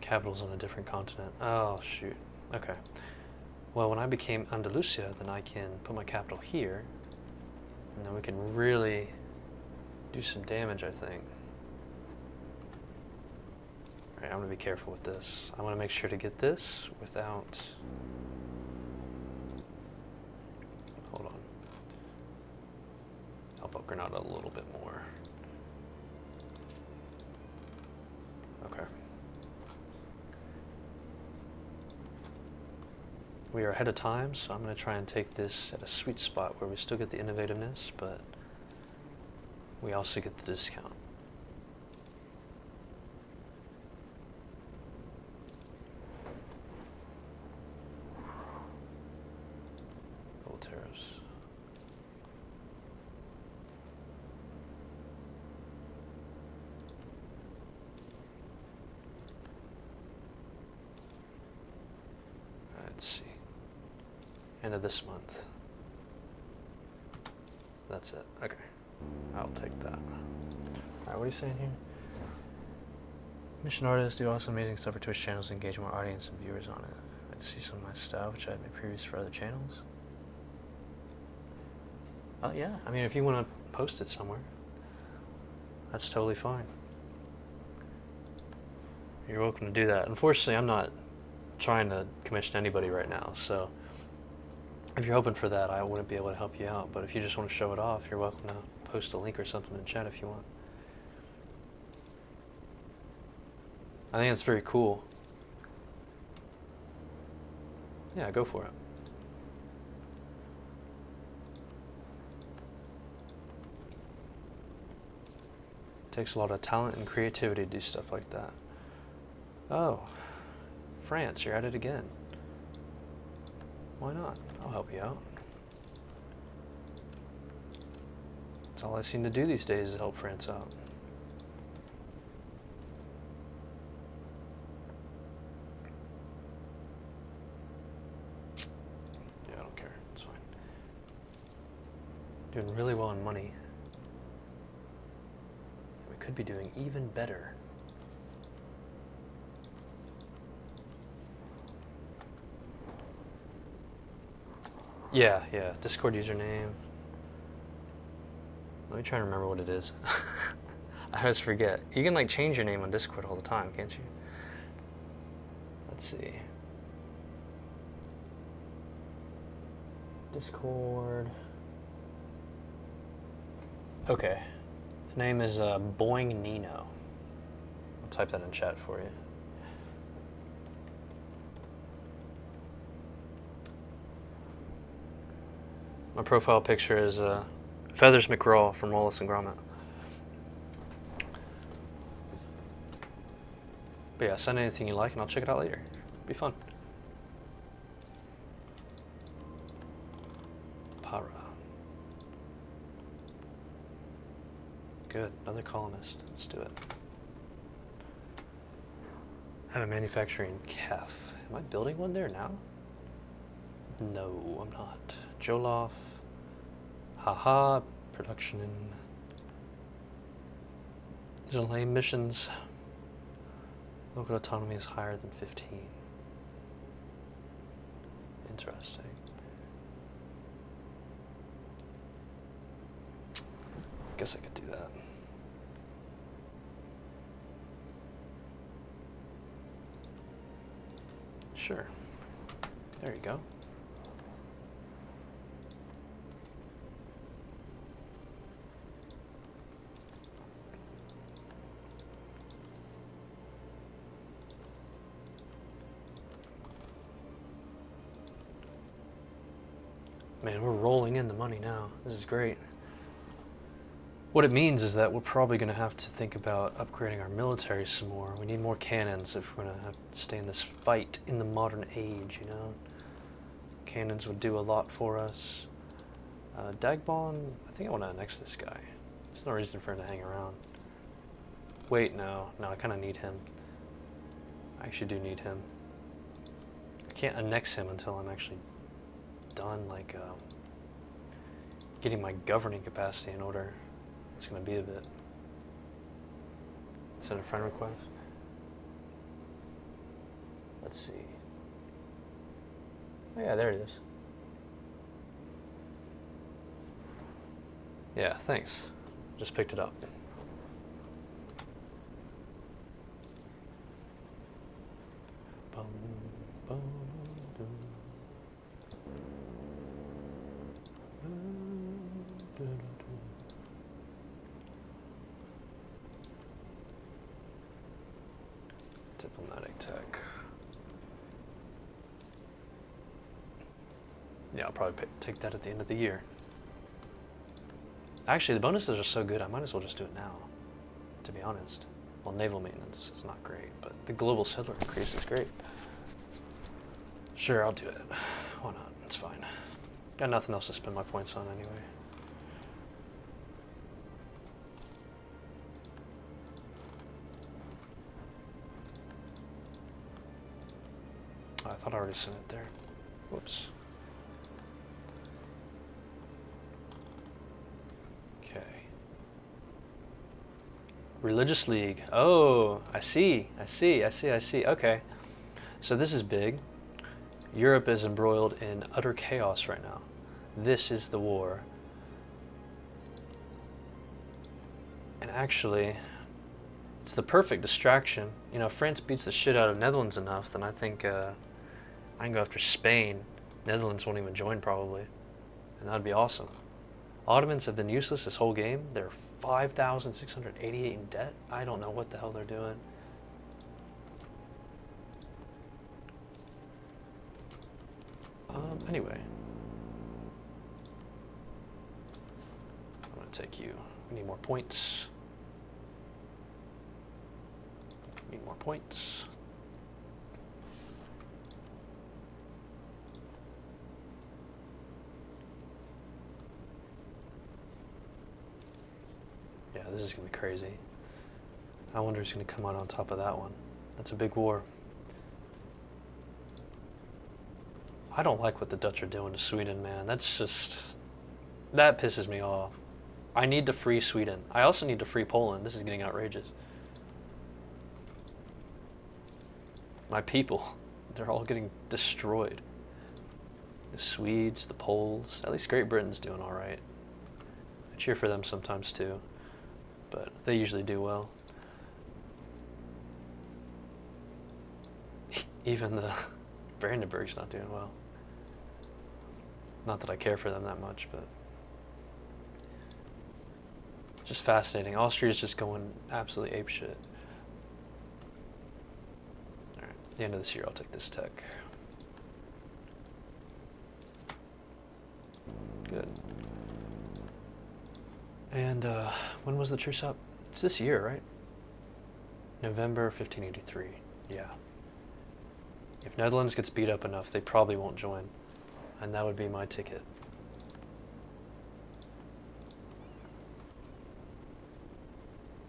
Capitals on a different continent. Oh, shoot. Okay. Well, when I became Andalusia, then I can put my capital here, and then we can really do some damage, I think. Alright, I'm going to be careful with this. I want to make sure to get this without... Hold on. Help out Granada a little bit more. Okay. We are ahead of time, so I'm going to try and take this at a sweet spot where we still get the innovativeness, but we also get the discount. Gold tariffs. Let's see. End of this month. That's it. Okay. I'll take that. Alright, what are you saying here? Mission artists do also amazing stuff for Twitch channels to engage more audience and viewers on it. I like to see some of my stuff, which I had made previous for other channels. Oh yeah, I mean if you want to post it somewhere, that's totally fine. You're welcome to do that. Unfortunately, I'm not trying to commission anybody right now, so if you're hoping for that, I wouldn't be able to help you out. But if you just want to show it off, you're welcome to post a link or something in chat if you want. I think it's very cool. Yeah, go for it. It takes a lot of talent and creativity to do stuff like that. Oh, France, you're at it again. Why not? I'll help you out. That's all I seem to do these days is help France out. Yeah, I don't care. It's fine. Doing really well on money. We could be doing even better. Yeah, Discord username. Let me try and remember what it is. I always forget. You can like change your name on Discord all the time, can't you? Let's see. Discord. Okay. The name is Boing Nino. I'll type that in chat for you. My profile picture is Feathers McGraw from Wallace and Gromit. But yeah, send anything you like and I'll check it out later. Be fun. Para. Good, another colonist. Let's do it. Have a manufacturing calf. Am I building one there now? No, I'm not. Jolof. Haha. Production in. These are lame missions. Local autonomy is higher than 15. Interesting. Guess I could do that. Sure. There you go. Man, we're rolling in the money now. This is great. What it means is that we're probably going to have to think about upgrading our military some more. We need more cannons if we're going to have to stay in this fight in the modern age, you know? Cannons would do a lot for us. Dagbon, I think I want to annex this guy. There's no reason for him to hang around. Wait, no, I kind of need him. I actually do need him. I can't annex him until I'm actually done, like, getting my governing capacity in order. It's going to be a bit. Send a friend request. Let's see. Oh yeah, there it is. Yeah, thanks. Just picked it up. Bum, bum, dum. Diplomatic tech. Yeah, I'll probably take that at the end of the year. Actually, the bonuses are so good, I might as well just do it now, to be honest. Well, naval maintenance is not great, but the global settler increase is great. Sure, I'll do it. Why not? It's fine. Got nothing else to spend my points on anyway. Oh, I thought I already sent it there. Whoops. Okay. Religious League. Oh, I see. Okay. So this is big. Europe is embroiled in utter chaos right now. This is the war. And actually, it's the perfect distraction. You know, if France beats the shit out of Netherlands enough, then I think I can go after Spain. Netherlands won't even join probably. And that'd be awesome. Ottomans have been useless this whole game. They're 5,688 in debt. I don't know what the hell they're doing. Anyway. I'm gonna take you. We need more points. Need more points. Yeah, this is gonna be crazy. I wonder who's gonna come out on top of that one. That's a big war. I don't like what the Dutch are doing to Sweden, man. That's just... that pisses me off. I need to free Sweden. I also need to free Poland. This is getting outrageous. My people, they're all getting destroyed. The Swedes, the Poles, at least Great Britain's doing all right. I cheer for them sometimes too, but they usually do well. Even the Brandenburg's not doing well. Not that I care for them that much, but just fascinating. Austria's just going absolutely apeshit. Alright, at the end of this year I'll take this tech. Good. And when was the truce up? It's this year, right? November 1583. Yeah. If Netherlands gets beat up enough, they probably won't join. And that would be my ticket.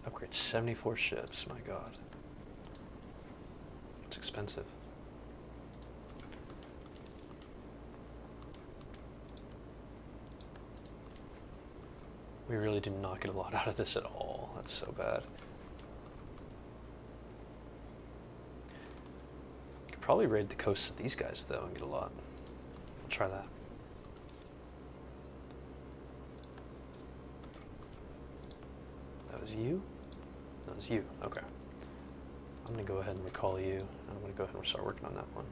Upgrade 74 ships, my god. It's expensive. We really do not get a lot out of this at all. That's so bad. Could probably raid the coasts of these guys though and get a lot. I'll try that. That was you? That was you. Okay. I'm gonna go ahead and recall you. I'm gonna go ahead and start working on that one.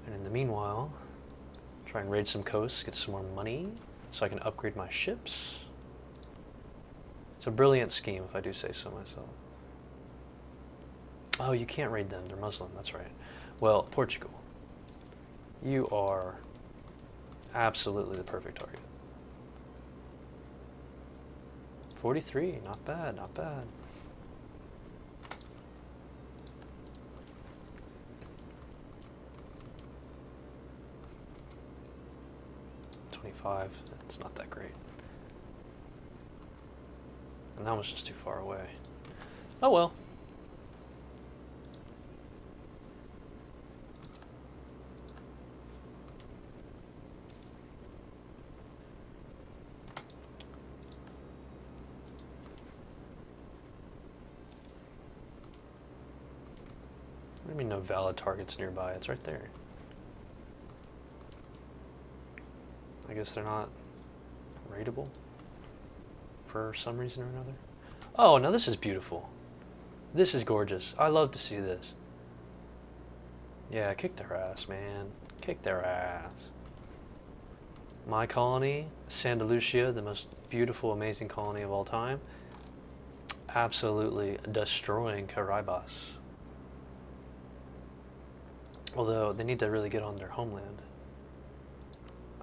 And in the meanwhile, try and raid some coasts, get some more money, so I can upgrade my ships. It's a brilliant scheme, if I do say so myself. Oh, you can't raid them. They're Muslim. That's right. Well, Portugal. You are absolutely the perfect target. 43. Not bad. Not bad. It's not that great. And that was just too far away. Oh well. What do you mean no valid targets nearby? It's right there. I guess they're not raidable for some reason or another. Oh, now this is beautiful. This is gorgeous. I love to see this. Yeah, kick their ass, man. Kick their ass. My colony, Santa Lucia, the most beautiful, amazing colony of all time, absolutely destroying Caribas. Although they need to really get on their homeland.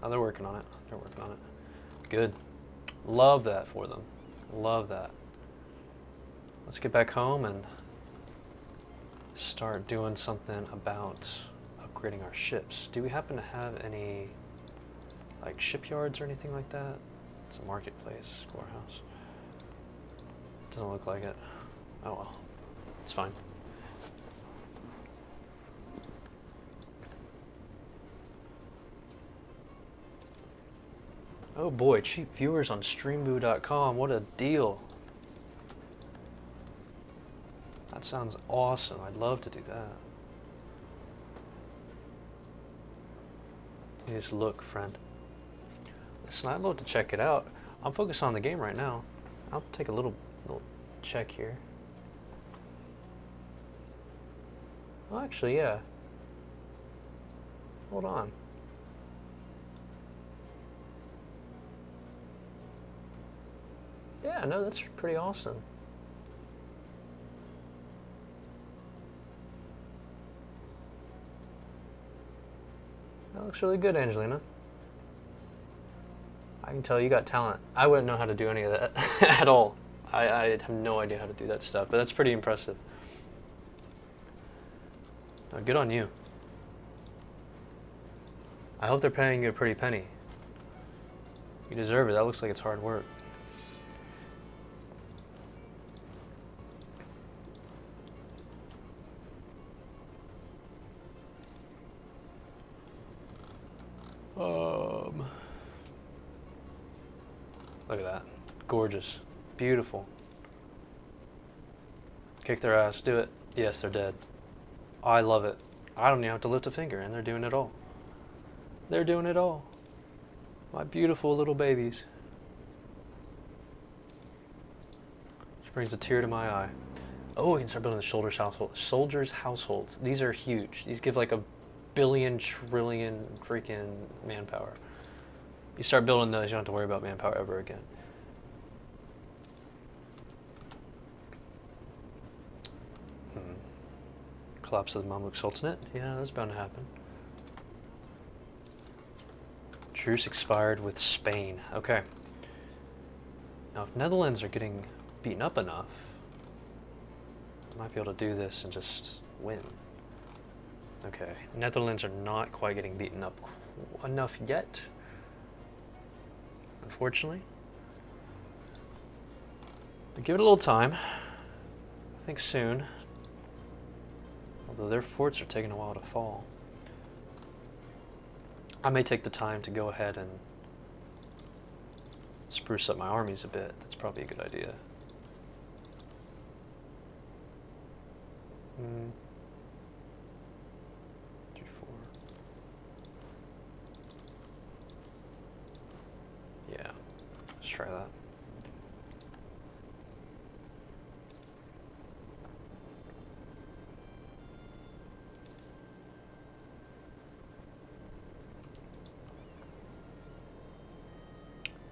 Oh, they're working on it. They're working on it. Good. Love that for them. Love that. Let's get back home and start doing something about upgrading our ships. Do we happen to have any like shipyards or anything like that? It's a marketplace, warehouse. Doesn't look like it. Oh well. It's fine. Oh boy, cheap viewers on streamboo.com. What a deal. That sounds awesome. I'd love to do that. Please look, friend. Listen, I'd love to check it out. I'm focused on the game right now. I'll take a little check here. Oh, actually, yeah. Hold on. Yeah, no, that's pretty awesome. That looks really good, Angelina. I can tell you got talent. I wouldn't know how to do any of that at all. I have no idea how to do that stuff, but that's pretty impressive. No, good on you. I hope they're paying you a pretty penny. You deserve it. That looks like it's hard work. Look at that. Gorgeous. Beautiful. Kick their ass. Do it. Yes, they're dead. I love it. I don't even have to lift a finger, and they're doing it all. They're doing it all. My beautiful little babies. Which brings a tear to my eye. Oh, we can start building the soldiers' households. These are huge. These give like 1 billion trillion freaking manpower. You start building those, you don't have to worry about manpower ever again. Collapse of the Mamluk Sultanate. Yeah, that's bound to happen. Truce expired with Spain. Okay. Now, if Netherlands are getting beaten up enough, I might be able to do this and just win. Okay. Netherlands are not quite getting beaten up enough yet, unfortunately. But give it a little time. I think soon. Although their forts are taking a while to fall. I may take the time to go ahead and spruce up my armies a bit. That's probably a good idea. Hmm. 3, 4. Yeah, let's try that.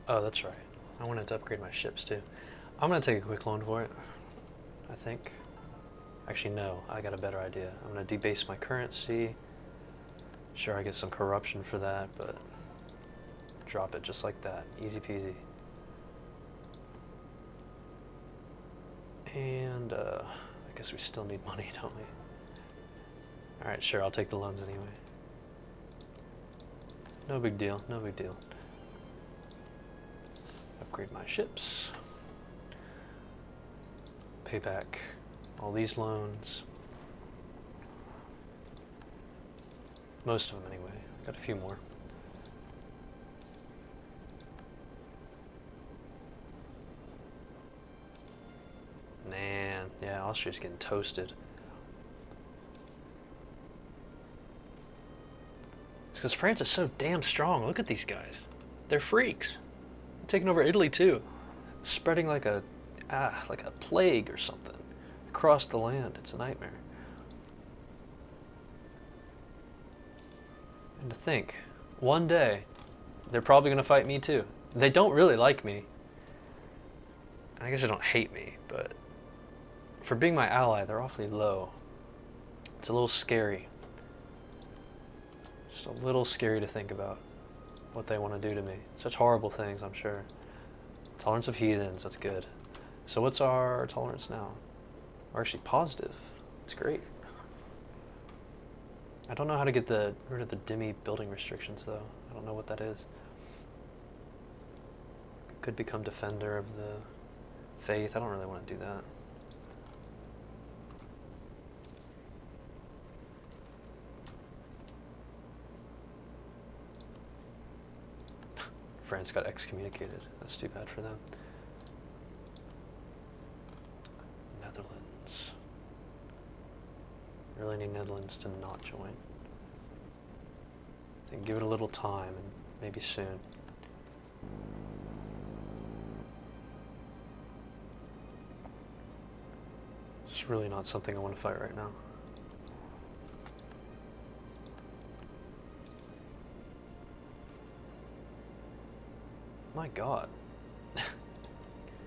Oh, that's right. I wanted to upgrade my ships too. I'm gonna take a quick loan for it, I think. Actually, no, I got a better idea. I'm gonna debase my currency. Sure, I get some corruption for that, but drop it just like that. Easy peasy. And I guess we still need money, don't we? Alright, sure, I'll take the loans anyway. No big deal, no big deal. Upgrade my ships. Pay back all these loans. Most of them anyway. Got a few more. Man, yeah, Austria's getting toasted. It's because France is so damn strong. Look at these guys. They're freaks. They're taking over Italy too. Spreading like a plague or something across the land. It's a nightmare. And to think, one day, they're probably going to fight me too. They don't really like me. I guess they don't hate me, but for being my ally, they're awfully low. It's a little scary. Just a little scary to think about what they want to do to me. Such horrible things, I'm sure. Tolerance of heathens, that's good. So what's our tolerance now? We're actually positive. It's great. I don't know how to get rid of the Demi building restrictions though. I don't know what that is. Could become defender of the faith. I don't really want to do that. France got excommunicated. That's too bad for them. Netherlands. Really need Netherlands to not join. I think give it a little time and maybe soon. It's really not something I want to fight right now. My God.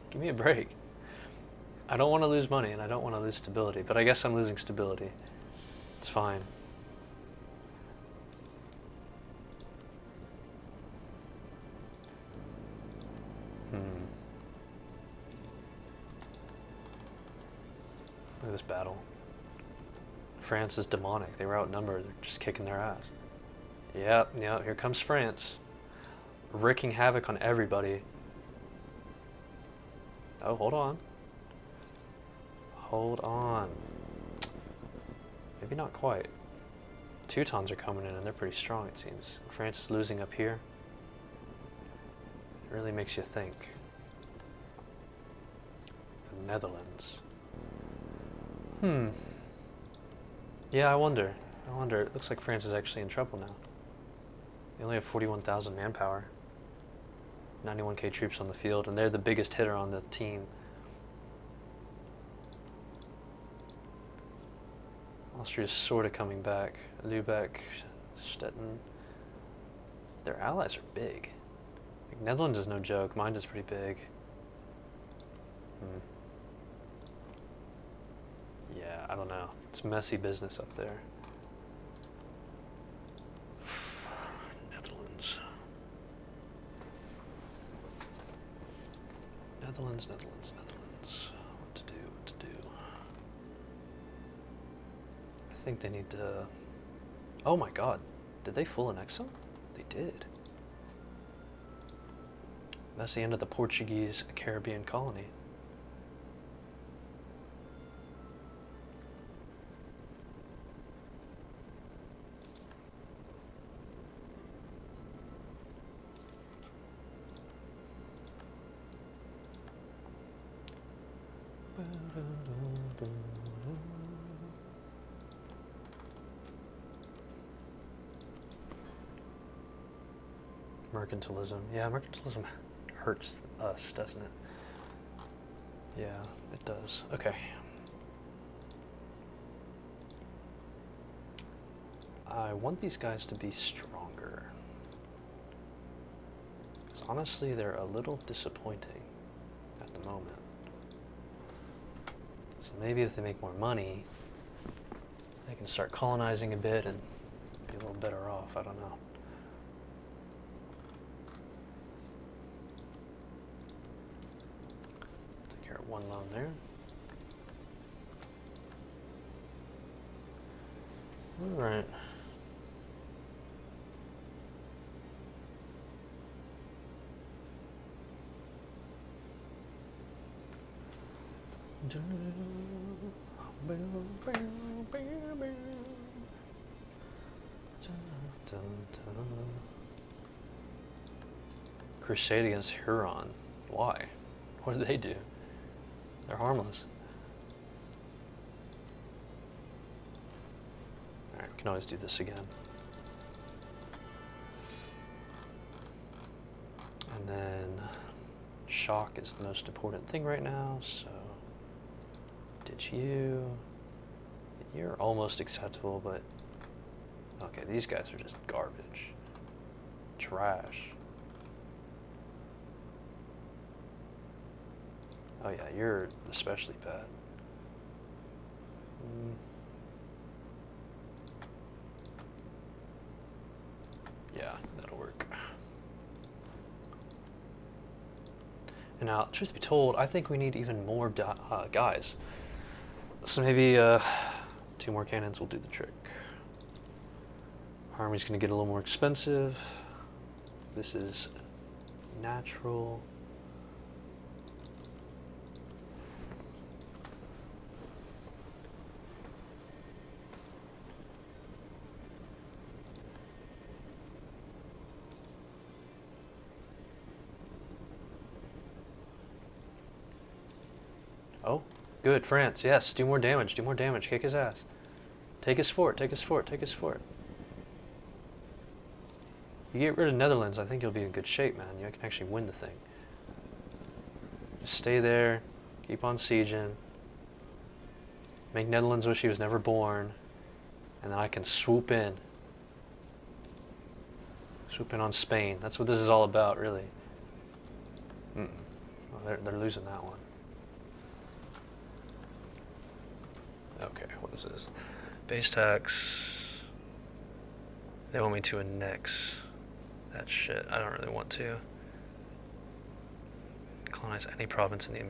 Give me a break. I don't want to lose money and I don't want to lose stability, but I guess I'm losing stability. It's fine. Look at this battle. France is demonic. They were outnumbered. They're just kicking their ass. Yep, here comes France. Wreaking havoc on everybody. Oh, hold on. Hold on. Maybe not quite. Teutons are coming in and they're pretty strong, it seems. France is losing up here. It really makes you think. The Netherlands. Yeah, I wonder. It looks like France is actually in trouble now. They only have 41,000 manpower. 91k troops on the field, and they're the biggest hitter on the team. Austria's sort of coming back. Lubeck, Stettin. Their allies are big. Like, Netherlands is no joke. Mine is pretty big. Yeah, I don't know. It's messy business up there. Netherlands. What to do? I think they need to... Oh my God. Did they full annex them? They did. That's the end of the Portuguese Caribbean colony. Mercantilism. Yeah, mercantilism hurts us, doesn't it? Yeah, it does. Okay. I want these guys to be stronger. Because honestly, they're a little disappointing at the moment. So maybe if they make more money, they can start colonizing a bit and be a little better off. I don't know. Take care of one loan there. All right. Crusade against Huron. Why? What did they do? They're harmless. Alright, we can always do this again. And then shock is the most important thing right now, so ditch you. You're almost acceptable, but okay, these guys are just garbage. Trash. Oh yeah, you're especially bad. Yeah, that'll work. And now, truth be told, I think we need even more guys. So maybe 2 more cannons will do the trick. Army's gonna get a little more expensive. This is natural. Oh, good, France, yes, do more damage, kick his ass. Take his fort, take his fort, take his fort. You get rid of Netherlands, I think you'll be in good shape, man. You can actually win the thing. Just stay there, keep on sieging. Make Netherlands wish he was never born. And then I can swoop in. Swoop in on Spain. That's what this is all about, really. Well, they're losing that one. Okay, what is this? Base tax. They want me to annex that shit. I don't really want to. Colonize any province in the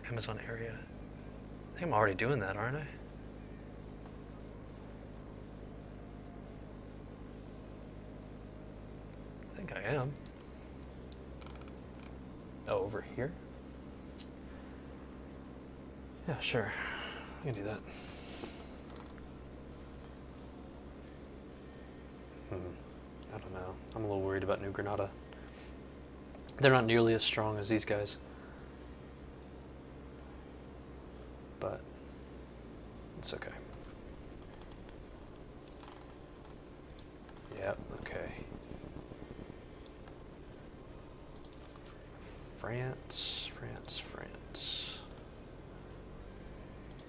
Amazon area. I think I'm already doing that, aren't I? I think I am. Oh, over here? Yeah, sure. I can do that. I don't know. I'm a little worried about New Granada. They're not nearly as strong as these guys. But it's okay. Yep, okay. France, France, France.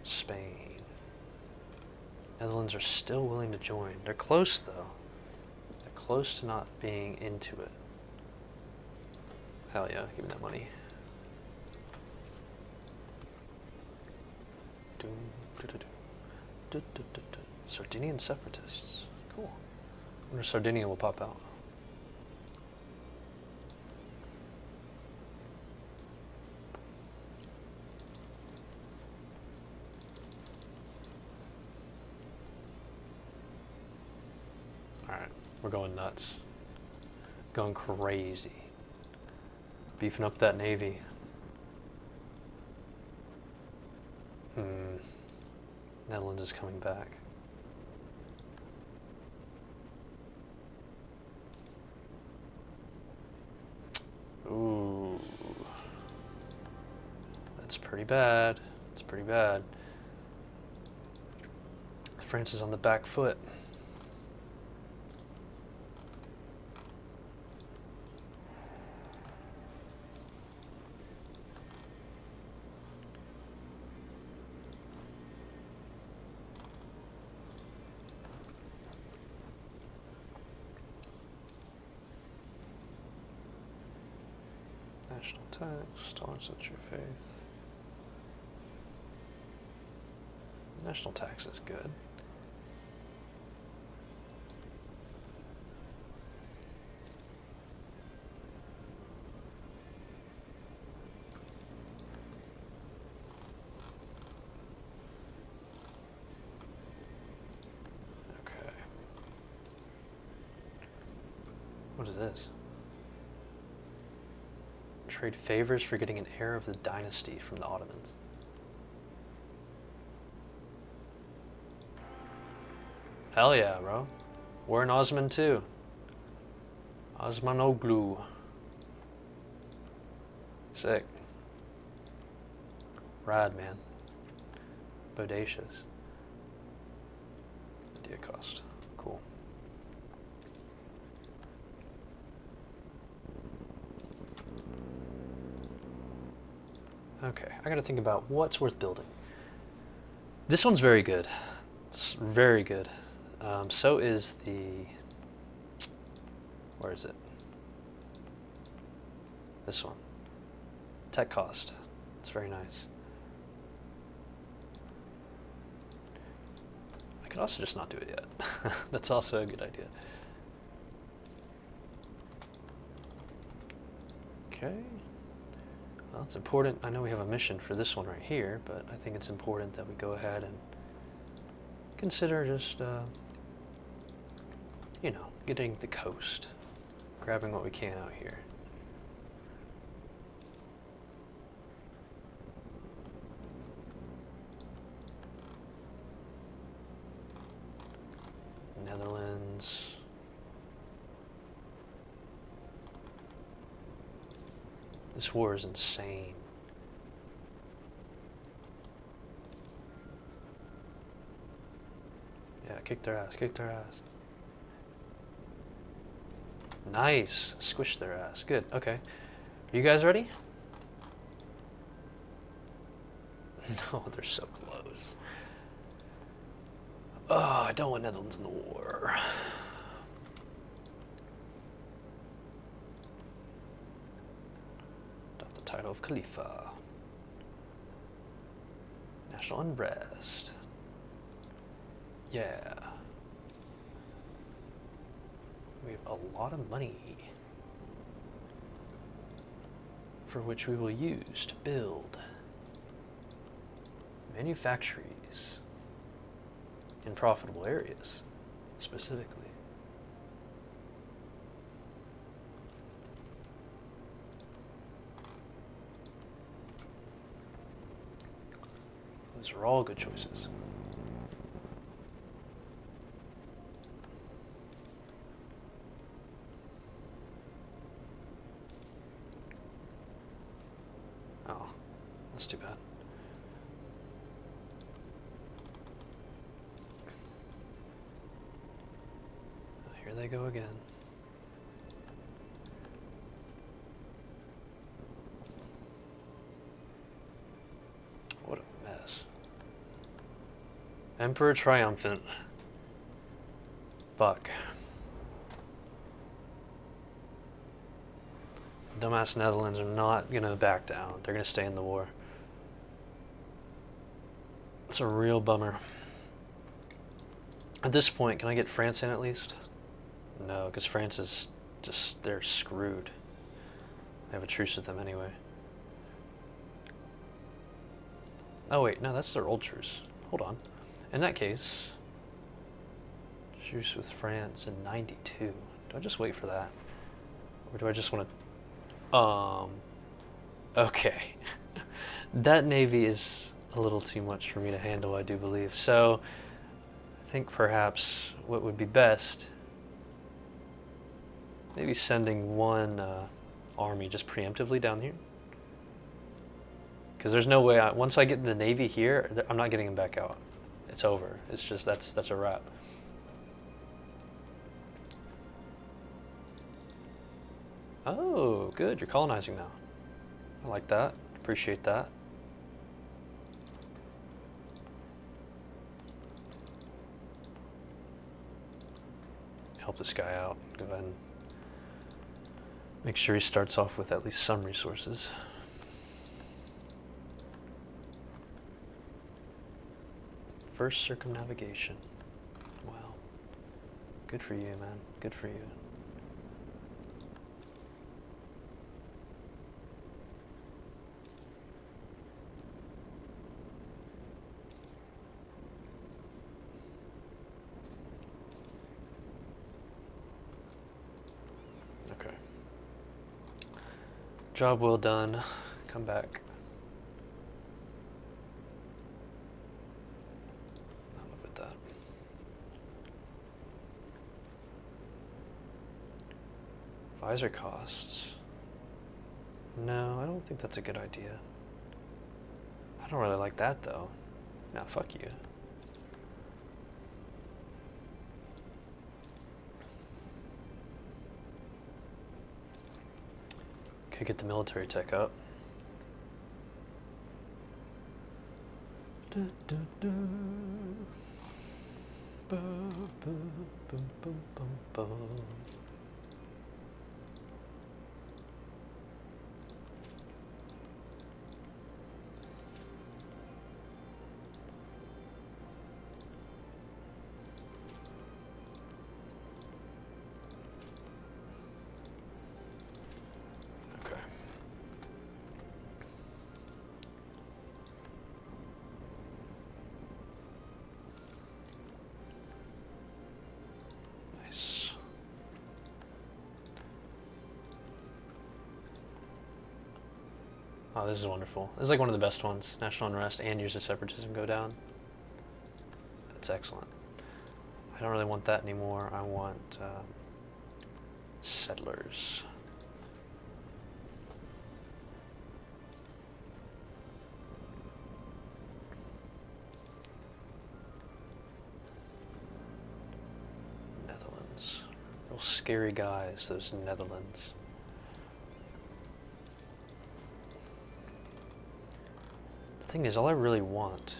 Spain. Netherlands are still willing to join. They're close, though. They're close to not being into it. Hell yeah, give me that money. Sardinian separatists. Cool. I wonder if Sardinia will pop out. Alright, we're going nuts. Going crazy. Beefing up that navy. Netherlands is coming back. Ooh. That's pretty bad. It's pretty bad. France is on the back foot. National tax, tolerance of true faith. National tax is good. Okay. What is this? Trade favors for getting an heir of the dynasty from the Ottomans. Hell yeah, bro. We're in Osman too. Osmanoglu. Sick. Rad, man. Bodacious. Idea cost. Cool. Okay, I gotta think about what's worth building. This one's very good. It's very good. So is the... Where is it? This one. Tech cost. It's very nice. I could also just not do it yet. That's also a good idea. Okay. Well, it's important. I know we have a mission for this one right here, but I think it's important that we go ahead and consider just, you know, getting the coast, grabbing what we can out here. Netherlands. This war is insane. Yeah, kick their ass, kick their ass. Nice. Squish their ass. Good. Okay. Are you guys ready? No, they're so close. Oh, I don't want Netherlands in the war. Adopt the title of Khalifa. National unrest. Yeah. We have a lot of money for which we will use to build manufactories in profitable areas, specifically. Those are all good choices. Oh, that's too bad. Here they go again. What a mess. Emperor Triumphant. Fuck. Dumbass Netherlands are not gonna back down. They're gonna stay in the war. It's a real bummer. At this point, can I get France in at least? No, because France is just, they're screwed. I have a truce with them anyway. Oh wait, no, that's their old truce. Hold on. In that case, truce with France in 92. Do I just wait for that? Or do I just want to... Okay. That navy is a little too much for me to handle, I do believe. So, I think perhaps what would be best... Maybe sending one army just preemptively down here. Because there's no way, once I get the Navy here, I'm not getting them back out. It's over. It's just, that's a wrap. Oh, good, you're colonizing now. I like that, appreciate that. Help this guy out, go ahead and make sure he starts off with at least some resources. First circumnavigation. Wow. Good for you, man. Good for you. Okay. Job well done. Come back. Visor costs. No, I don't think that's a good idea. I don't really like that though. Nah, fuck you. Could get the military tech up. Da, da, da. Ba, ba, ba, ba, ba, ba. Oh, this is wonderful. This is like one of the best ones. National unrest and years of separatism go down. That's excellent. I don't really want that anymore. I want settlers. Netherlands. Real scary guys, those Netherlands. Thing is, all I really want,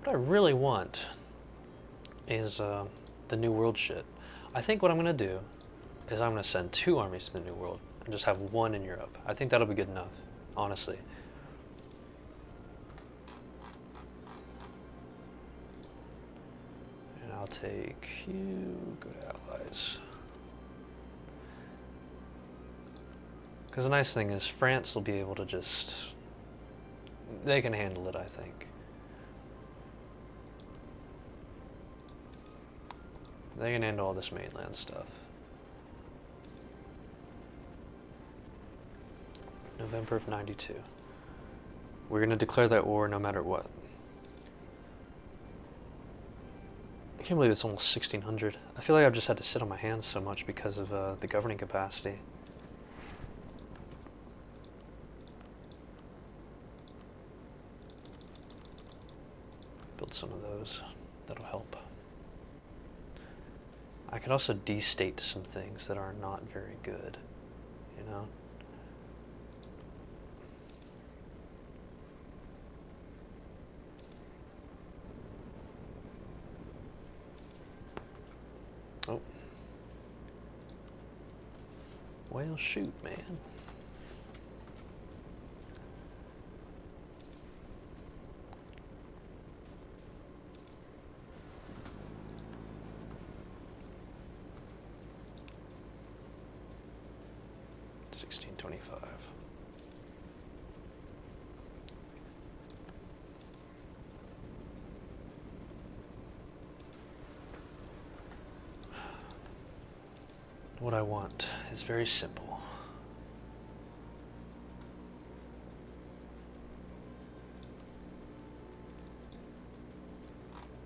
what I really want is the New World shit. I think what I'm gonna do is I'm gonna send 2 armies to the New World and just have 1 in Europe. I think that'll be good enough, honestly. And I'll take you, go to allies. Because the nice thing is France will be able to just, they can handle it, I think. They can handle all this mainland stuff. November of '92. We're going to declare that war no matter what. I can't believe it's almost 1600. I feel like I've just had to sit on my hands so much because of the governing capacity. Build some of those. That'll help. I could also destate some things that are not very good, you know? Oh. Well, shoot, man. $16.25. What I want is very simple.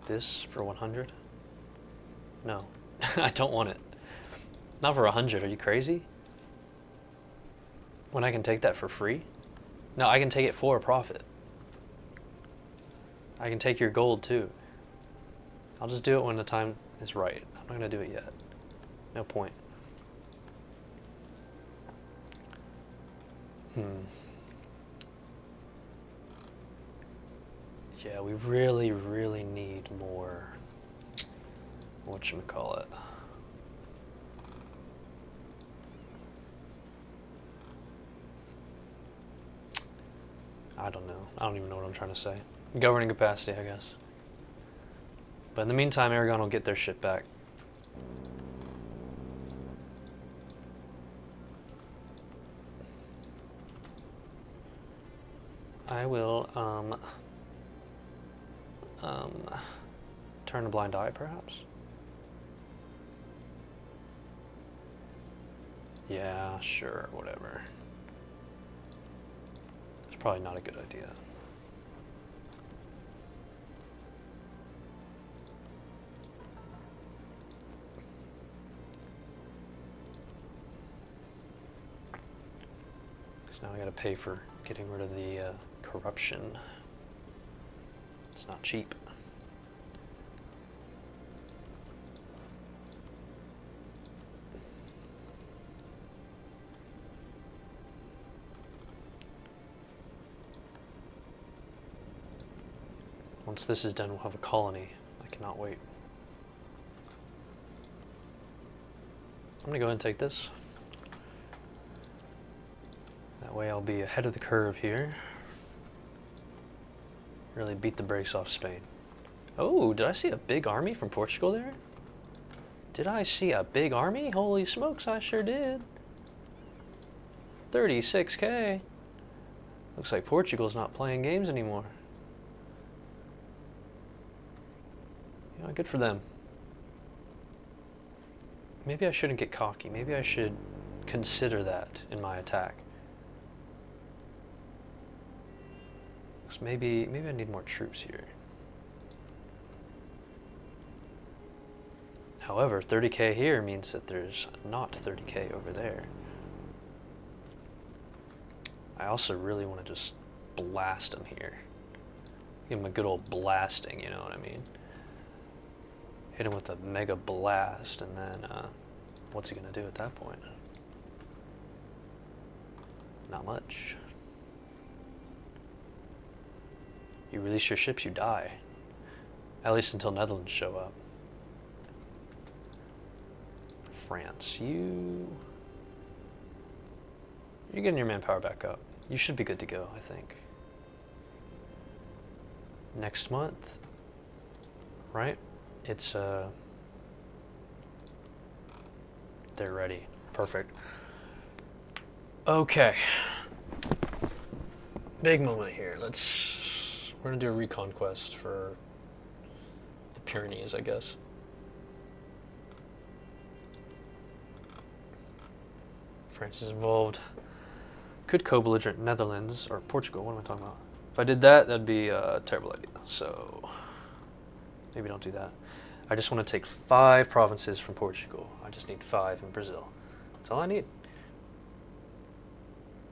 This for 100? No, I don't want it. Not for 100, are you crazy? When I can take that for free? No, I can take it for a profit. I can take your gold too. I'll just do it when the time is right. I'm not gonna do it yet. No point. Yeah, we really, really need more. Whatchamacallit? I don't know. I don't even know what I'm trying to say. Governing capacity, I guess. But in the meantime, Aragon will get their shit back. I will, turn a blind eye, perhaps? Yeah, sure, whatever. It's probably not a good idea. Because now I gotta pay for getting rid of the corruption. It's not cheap. Once this is done, we'll have a colony. I cannot wait. I'm gonna go ahead and take this. That way I'll be ahead of the curve here. Really beat the brakes off Spain. Oh, did I see a big army from Portugal there? Did I see a big army? Holy smokes, I sure did. 36K. Looks like Portugal's not playing games anymore. You know, good for them. Maybe I shouldn't get cocky. Maybe I should consider that in my attack. So maybe I need more troops here. However, 30K here means that there's not 30K over there. I also really want to just blast them here. Give them a good old blasting, you know what I mean? Hit him with a mega blast, and then what's he gonna do at that point? Not much. You release your ships, you die. At least until Netherlands show up. France, you're getting your manpower back up. You should be good to go, I think. Next month, right? It's they're ready. Perfect. Okay. Big moment here. We're gonna do a reconquest for the Pyrenees, I guess. France is involved. Could co-belligerent Netherlands or Portugal. What am I talking about? If I did that, that'd be a terrible idea. So maybe don't do that. I just want to take 5 provinces from Portugal. I just need 5 in Brazil. That's all I need.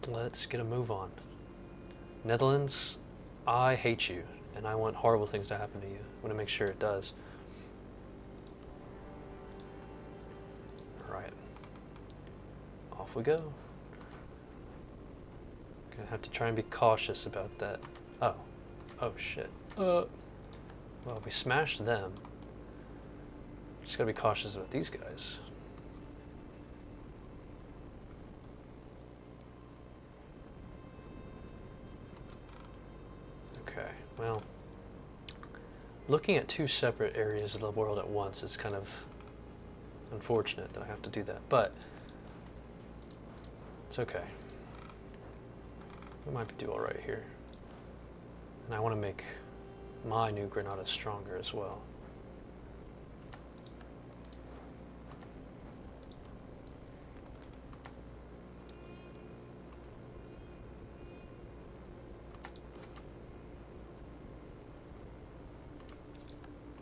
Let's get a move on. Netherlands, I hate you, and I want horrible things to happen to you. I want to make sure it does. Alright. Off we go. Gonna have to try and be cautious about that. Oh. Oh shit. Well, we smashed them. Just gotta be cautious about these guys. Okay, well, looking at 2 separate areas of the world at once is kind of unfortunate that I have to do that, but it's okay. We might do all right here. And I want to make my new Granada stronger as well.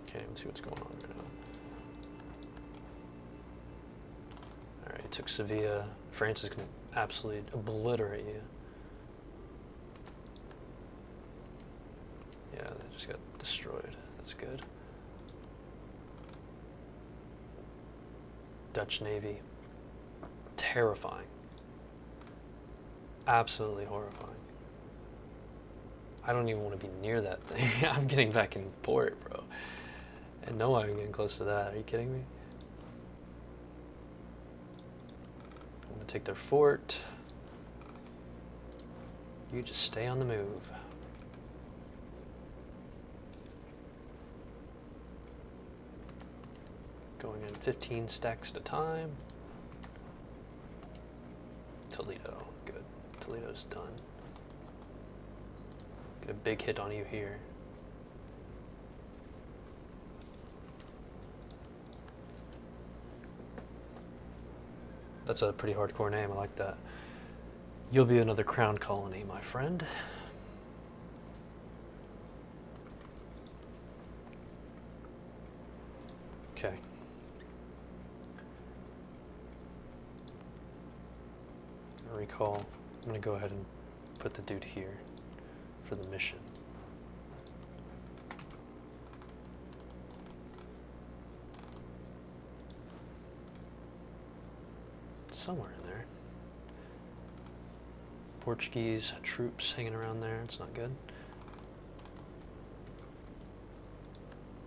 Can't even see what's going on right now. Alright, took Sevilla. France is absolutely obliterate you. Yeah, they just got destroyed. That's good. Dutch Navy. Terrifying. Absolutely horrifying. I don't even want to be near that thing. I'm getting back in port, bro. And no, I'm getting close to that. Are you kidding me? I'm gonna take their fort. You just stay on the move. Going in 15 stacks at a time. Toledo, good. Toledo's done. Get a big hit on you here. That's a pretty hardcore name, I like that. You'll be another crown colony, my friend. Okay. Recall. I'm gonna go ahead and put the dude here for the mission. Somewhere in there. Portuguese troops hanging around there. It's not good.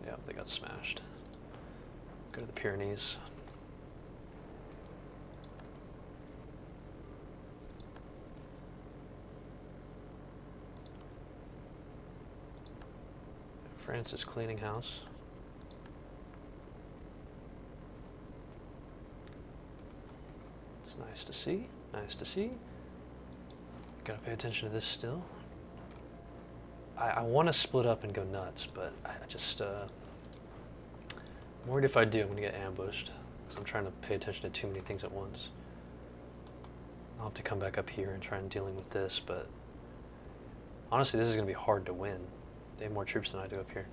Yeah, they got smashed. Go to the Pyrenees. France is cleaning house. It's nice to see. Nice to see. Gotta pay attention to this still. I want to split up and go nuts, but I just I'm worried if I do, I'm gonna get ambushed. So I'm trying to pay attention to too many things at once. I'll have to come back up here and try and dealing with this, but honestly, this is gonna be hard to win. They have more troops than I do up here.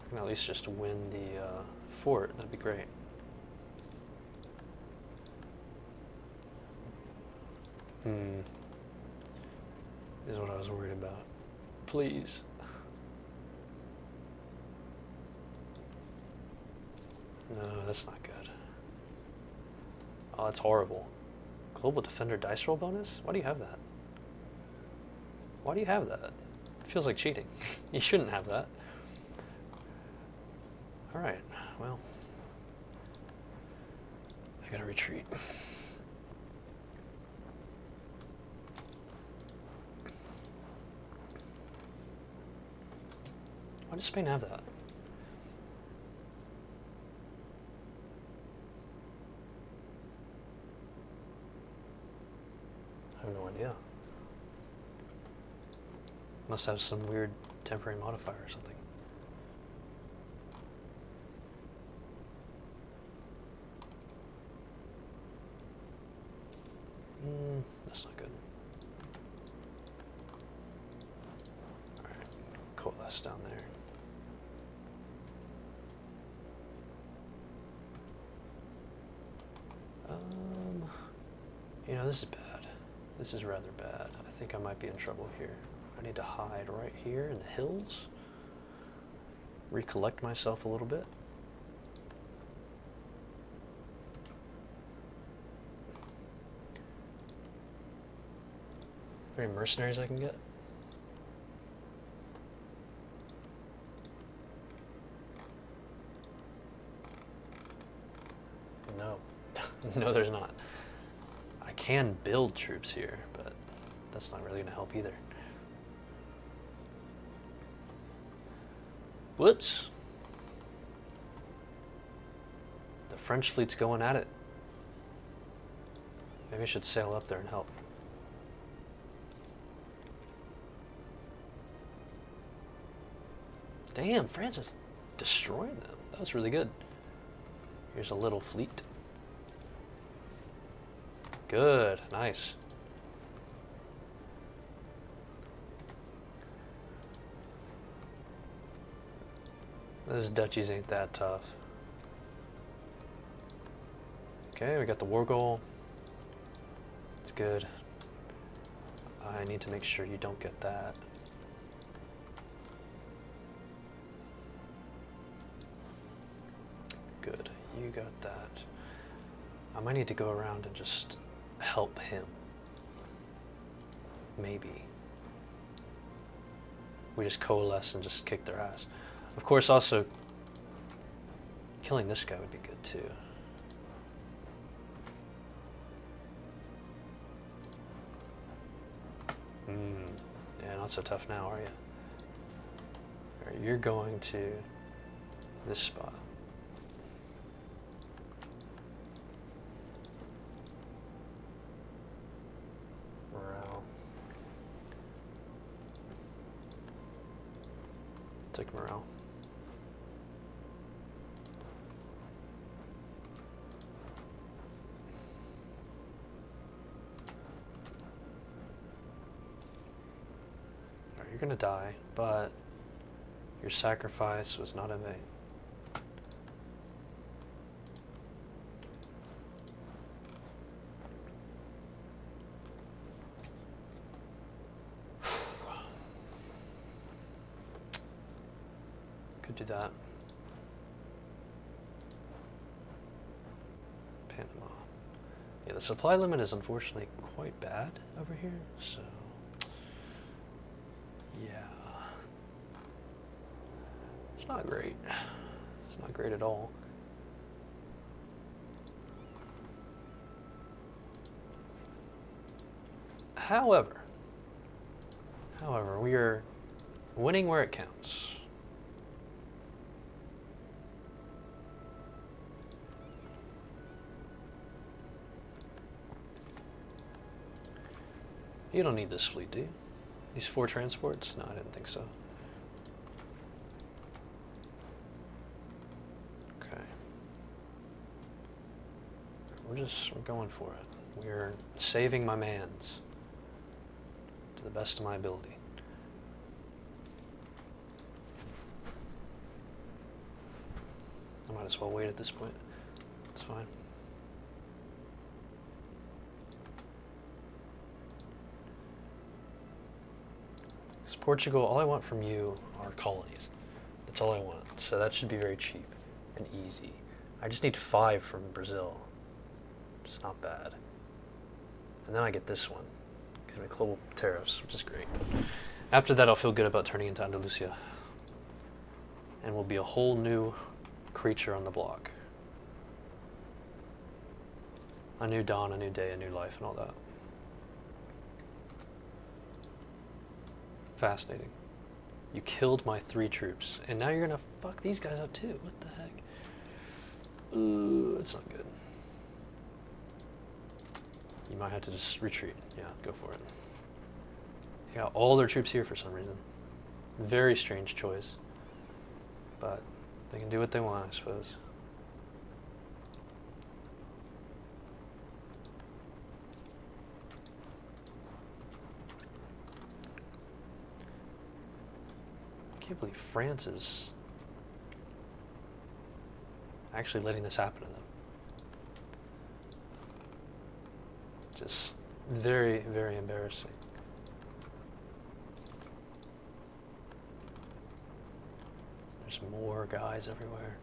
I can at least just win the fort, that'd be great. Is what I was worried about. Please. No, that's not good. Oh, that's horrible. Global Defender dice roll bonus? Why do you have that? Why do you have that? It feels like cheating. You shouldn't have that. Alright, well. I gotta retreat. Why does Spain have that? I have no idea. Must have some weird temporary modifier or something. That's not good. Alright, coalesce down there. You know, this is bad. This is rather bad. I think I might be in trouble here. I need to hide right here in the hills. Recollect myself a little bit. Are there any mercenaries I can get? No. No, there's not. I can build troops here, but that's not really going to help either. Whoops. The French fleet's going at it. Maybe I should sail up there and help. Damn, France is destroying them. That was really good. Here's a little fleet. Good, nice. Those duchies ain't that tough. Okay, we got the war goal. It's good. I need to make sure you don't get that. Good, you got that. I might need to go around and just help him. Maybe. We just coalesce and just kick their ass. Of course, also, killing this guy would be good too. Yeah, not so tough now, are you? Alright, you're going to this spot. Morale. Take morale. You're gonna die, but your sacrifice was not in vain. Could do that. Panama. Yeah, the supply limit is unfortunately quite bad over here, so yeah. It's not great. It's not great at all. However, we are winning where it counts. You don't need this fleet, do you? These 4 transports? No, I didn't think so. Okay. We're going for it. We're saving my mans to the best of my ability. I might as well wait at this point. It's fine. Portugal, all I want from you are colonies. That's all I want. So that should be very cheap and easy. I just need 5 from Brazil. It's not bad. And then I get this one. Gives me global tariffs, which is great. After that, I'll feel good about turning into Andalusia. And we'll be a whole new creature on the block. A new dawn, a new day, a new life, and all that. Fascinating. You killed my 3 troops, and now you're gonna fuck these guys up too. What the heck? Ooh, that's not good. You might have to just retreat. Yeah, go for it. They got all their troops here for some reason. Very strange choice. But they can do what they want, I suppose. I can't believe France is actually letting this happen to them. Just very, very embarrassing. There's more guys everywhere.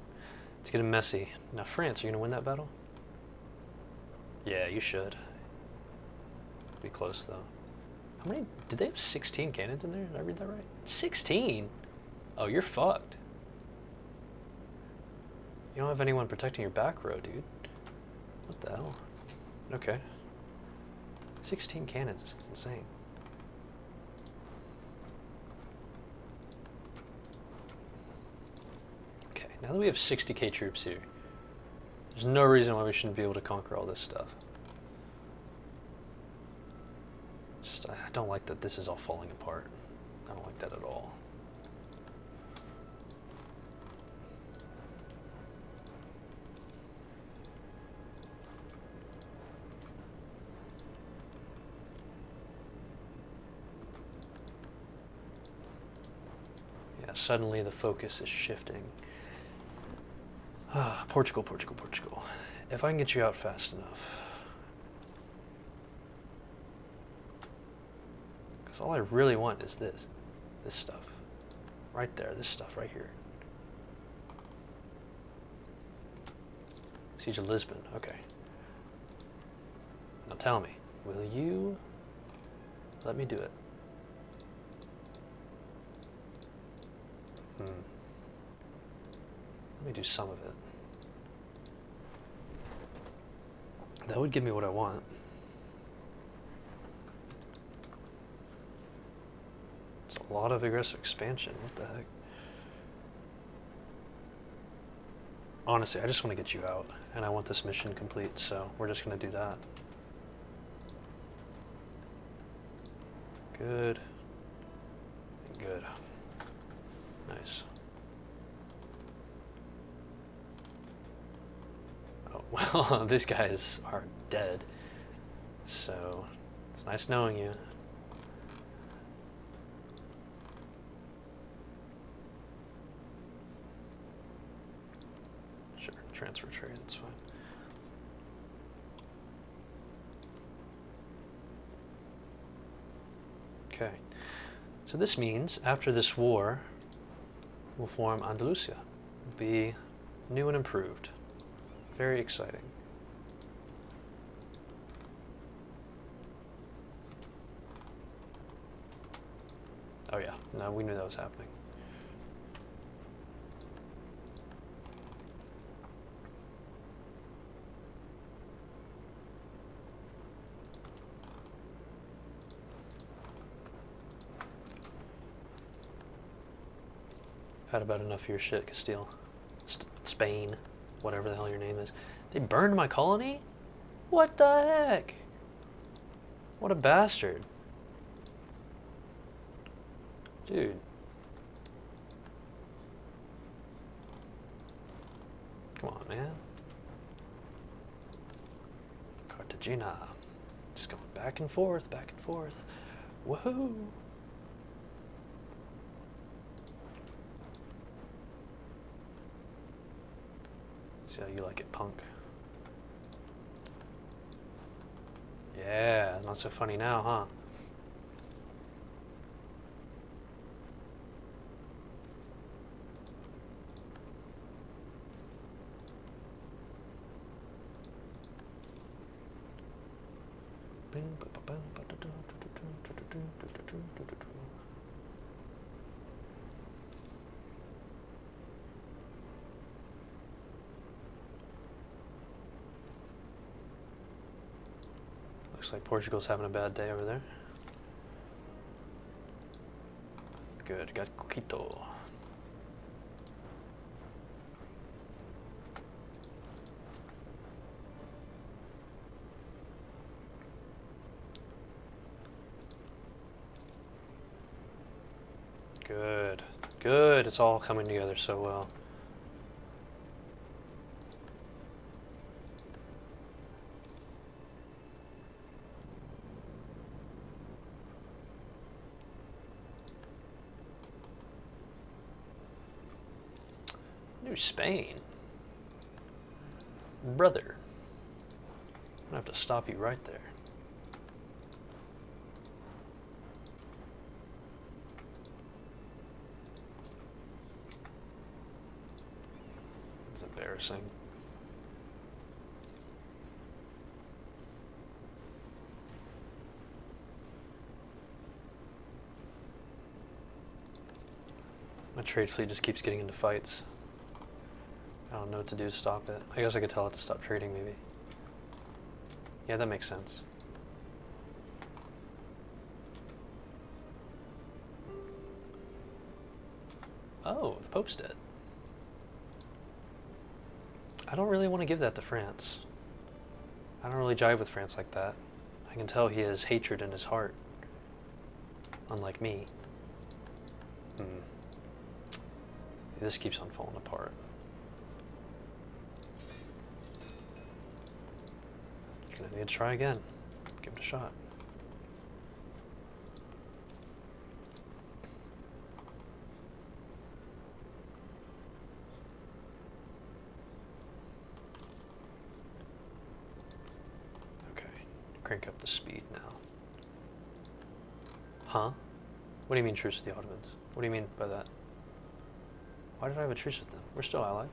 It's getting messy. Now, France, are you gonna win that battle? Yeah, you should. Be close though. How many? Did they have 16 cannons in there? Did I read that right? 16? Oh, you're fucked. You don't have anyone protecting your back row, dude. What the hell? Okay. 16 cannons, it's insane. Okay, now that we have 60k troops here, there's no reason why we shouldn't be able to conquer all this stuff. Just, I don't like that this is all falling apart. I don't like that at all. Suddenly the focus is shifting Portugal, Portugal, Portugal. If I can get you out fast enough. Because all I really want is this. This stuff. Right there, this stuff right here. Siege of Lisbon, okay. Now tell me, will you let me do it? Let me do some of it. That would give me what I want. It's a lot of aggressive expansion, what the heck? Honestly, I just want to get you out, and I want this mission complete, so we're just going to do that. Good. Good. Nice. Oh, well, these guys are dead, so it's nice knowing you. Sure, transfer trade, that's fine. Okay, so this means after this war, we'll form Andalusia. It'll be new and improved. Very exciting. Oh yeah, no, we knew that was happening. I've had about enough of your shit, Castile. Spain, whatever the hell your name is. They burned my colony? What the heck? What a bastard. Dude. Come on, man. Cartagena. Just going back and forth, back and forth. Woohoo! See how you like it, punk. Yeah, not so funny now, huh? Looks like Portugal's having a bad day over there. Good, got Quito. Good, good, it's all coming together so well. New Spain. Brother. I'm gonna have to stop you right there. It's embarrassing. My trade fleet just keeps getting into fights. I don't know what to do to stop it. I guess I could tell it to stop trading, maybe. Yeah, that makes sense. Oh, the Pope's dead. I don't really want to give that to France. I don't really jive with France like that. I can tell he has hatred in his heart. Unlike me. This keeps on falling apart. You're gonna need to try again. Give it a shot. crank up the speed now. Huh? What do you mean truce with the Ottomans? What do you mean by that? Why did I have a truce with them? We're still allied.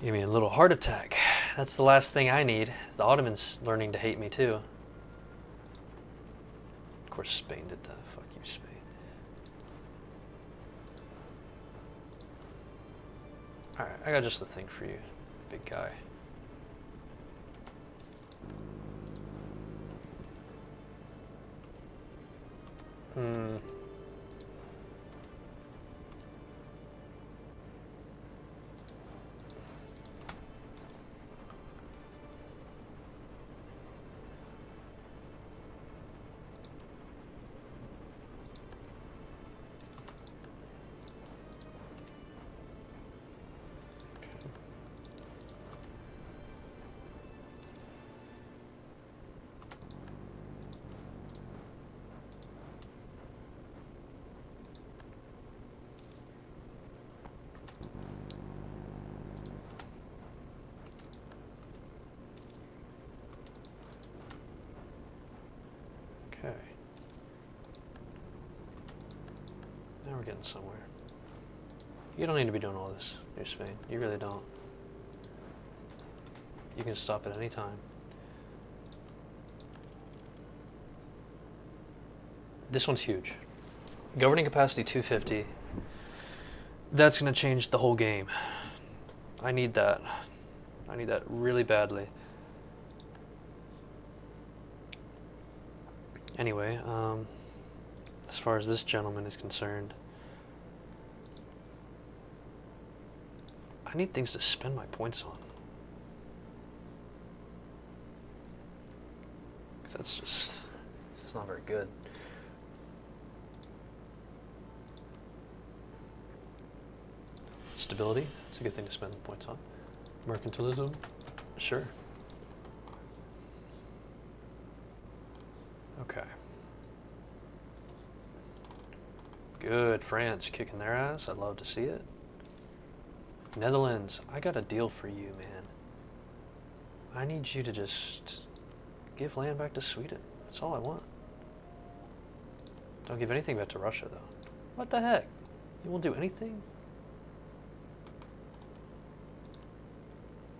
Give me a little heart attack. That's the last thing I need. The Ottomans learning to hate me too. Of course Spain did that. Fuck you, Spain. Alright, I got just the thing for you, big guy. Okay. Now we're getting somewhere. You don't need to be doing all this, New Spain. You really don't. You can stop at any time. This one's huge. Governing capacity 250. That's going to change the whole game. I need that. I need that really badly. Anyway, as far as this gentleman is concerned, I need things to spend my points on. Because that's just, it's not very good. Stability, it's a good thing to spend points on. Mercantilism, sure. Okay. Good, France kicking their ass. I'd love to see it. Netherlands, I got a deal for you, man. I need you to just give land back to Sweden. That's all I want. Don't give anything back to Russia, though. What the heck? You won't do anything?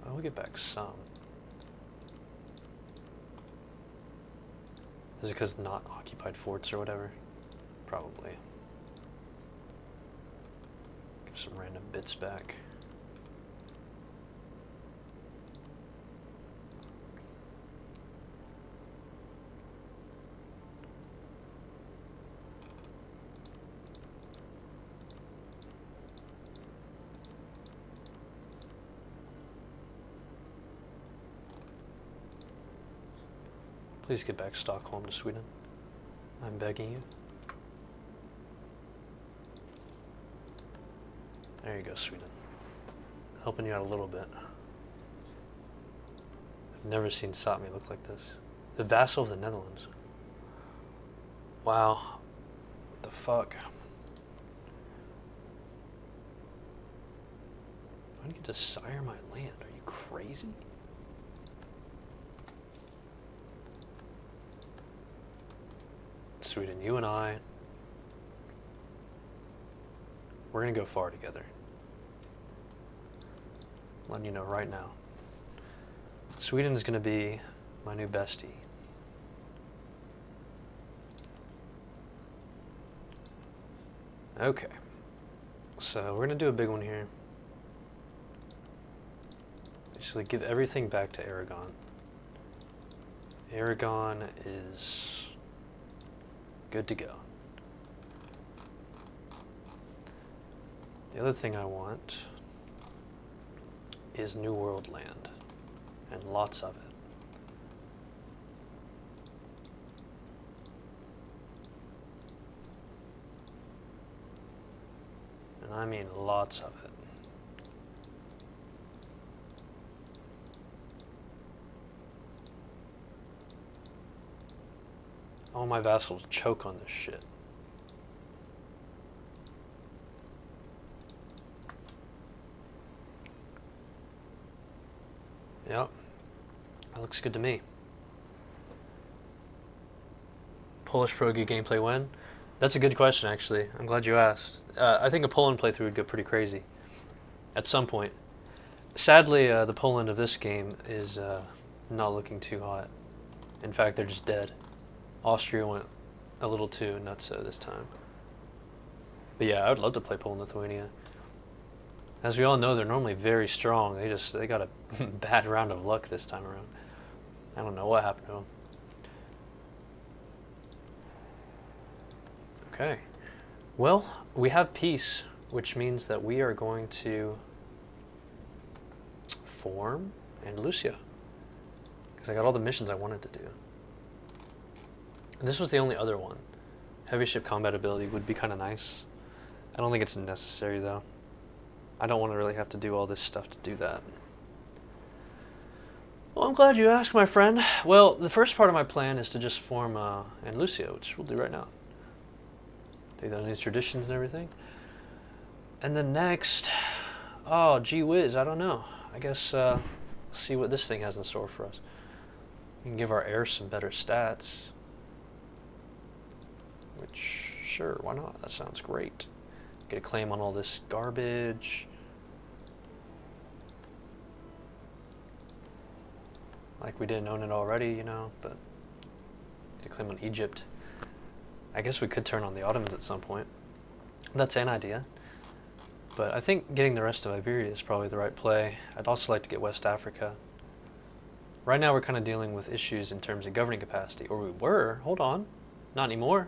I will get back some. Is it because not occupied forts or whatever? Probably. Give some random bits back. Please get back Stockholm to Sweden. I'm begging you. There you go, Sweden. Helping you out a little bit. I've never seen Satmi look like this. The vassal of the Netherlands. Wow. What the fuck? I get to sire my land. Are you crazy? Sweden, you and I, we're gonna go far together. I'm letting you know right now. Sweden is gonna be my new bestie. Okay, so we're gonna do a big one here. Basically give everything back to Aragon. Aragon is good to go. The other thing I want is New World land, and lots of it. And I mean lots of it. All my vassals choke on this shit. Yep, that looks good to me. Polish Progi gameplay win? That's a good question, actually. I'm glad you asked. I think a Poland playthrough would go pretty crazy at some point. Sadly, the Poland of this game is not looking too hot. In fact, they're just dead. Austria went a little too nutso this time. But yeah, I would love to play Poland-Lithuania. As we all know, they're normally very strong. They got a bad round of luck this time around. I don't know what happened to them. Okay. Well, we have peace, which means that we are going to form Andalusia. Because I got all the missions I wanted to do. This was the only other one. Heavy ship combat ability would be kind of nice. I don't think it's necessary, though. I don't want to really have to do all this stuff to do that. Well, I'm glad you asked, my friend. Well, the first part of my plan is to just form Andalusia, which we'll do right now. Take down these traditions and everything. And then next, oh, gee whiz, I don't know. I guess see what this thing has in store for us. We can give our heirs some better stats. Which, sure, why not? That sounds great. Get a claim on all this garbage. Like we didn't own it already, you know, but get a claim on Egypt. I guess we could turn on the Ottomans at some point. That's an idea. But I think getting the rest of Iberia is probably the right play. I'd also like to get West Africa. Right now we're kind of dealing with issues in terms of governing capacity. Or we were. Hold on. Not anymore.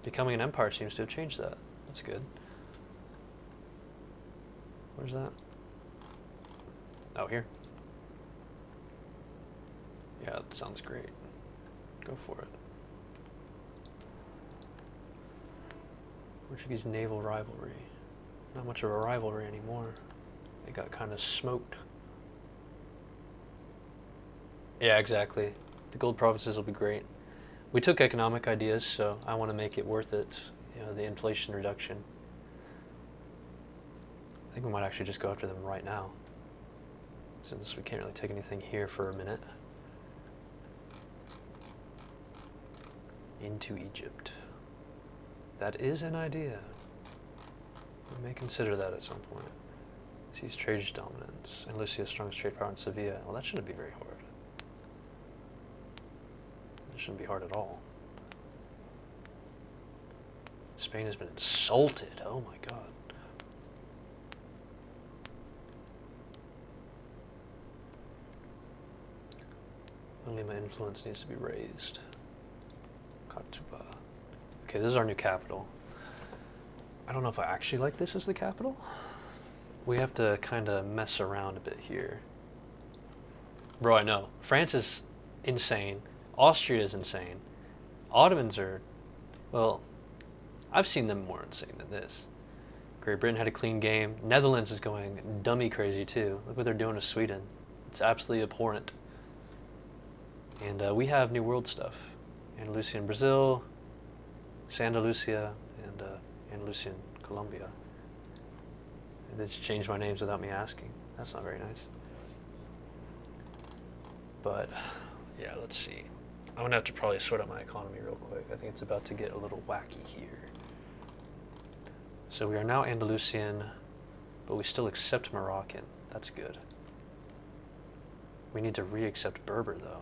Becoming an empire seems to have changed that. That's good. Where's that? Oh, here. Yeah, that sounds great. Go for it. Portuguese naval rivalry. Not much of a rivalry anymore. They got kind of smoked. Yeah, exactly. The gold provinces will be great. We took economic ideas, so I want to make it worth it. You know, the inflation reduction. I think we might actually just go after them right now, since we can't really take anything here for a minute. Into Egypt. That is an idea. We may consider that at some point. Sees trade dominance. And Lucia's strongest trade power in Sevilla. Well, that shouldn't be very hard. That shouldn't be hard at all. Spain has been insulted. Oh my god. Only my influence needs to be raised. Katuba. Okay, this is our new capital. I don't know if I actually like this as the capital. We have to kind of mess around a bit here. Bro, I know. France is insane. Austria is insane. Ottomans are, well, I've seen them more insane than this. Great Britain had a clean game. Netherlands is going dummy crazy too. Look what they're doing to Sweden. It's absolutely abhorrent. And we have New World stuff. Andalusia in Brazil, Sandalusia, and Andalusia in Colombia. They just changed my names without me asking. That's not very nice. But, yeah, let's see. I'm going to have to probably sort out my economy real quick. I think it's about to get a little wacky here. So we are now Andalusian, but we still accept Moroccan. That's good. We need to re-accept Berber, though.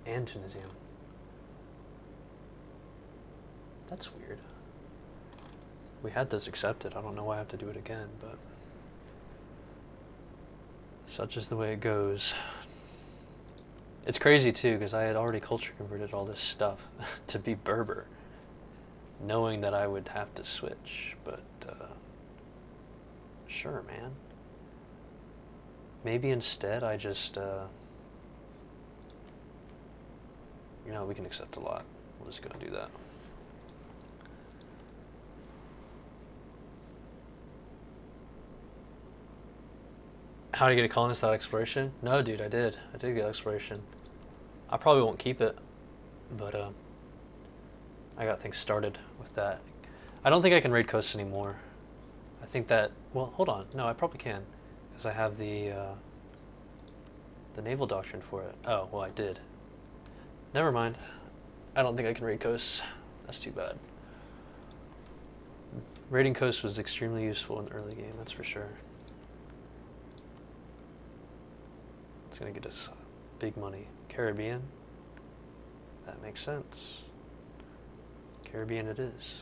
And Tunisian. That's weird. We had this accepted. I don't know why I have to do it again, but such is the way it goes. It's crazy too, because I had already culture converted all this stuff to be Berber, knowing that I would have to switch, but sure, man. Maybe instead I just you know, we can accept a lot. We'll just go and do that. How to get a colonist without exploration? No, dude, I did. I did get exploration. I probably won't keep it, but I got things started with that. I don't think I can raid coasts anymore. I think that, well, hold on. No, I probably can, because I have the the naval doctrine for it. Oh, well, I did. Never mind. I don't think I can raid coasts. That's too bad. Raiding coasts was extremely useful in the early game, that's for sure. It's gonna get us big money. Caribbean? That makes sense. Caribbean it is.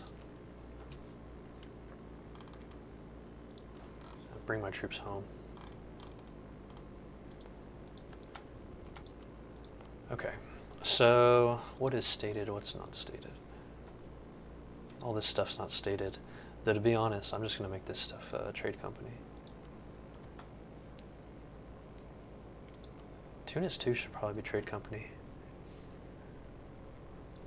I'll bring my troops home. Okay, so what is stated, what's not stated? All this stuff's not stated. Though to be honest, I'm just gonna make this stuff a trade company. Tunis 2 should probably be trade company.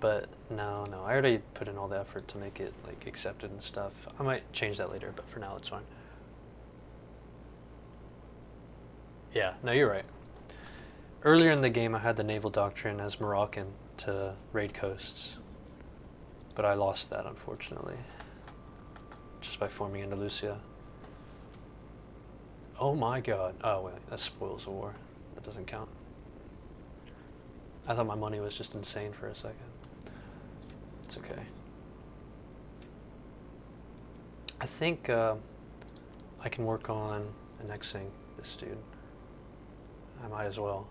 But no, I already put in all the effort to make it like accepted and stuff. I might change that later, but for now it's fine. Yeah, no, you're right. Earlier in the game I had the naval doctrine as Moroccan to raid coasts. But I lost that, unfortunately. Just by forming Andalusia. Oh my god. Oh wait, that spoils a war. That doesn't count. I thought my money was just insane for a second. It's okay. I think I can work on annexing this dude. I might as well.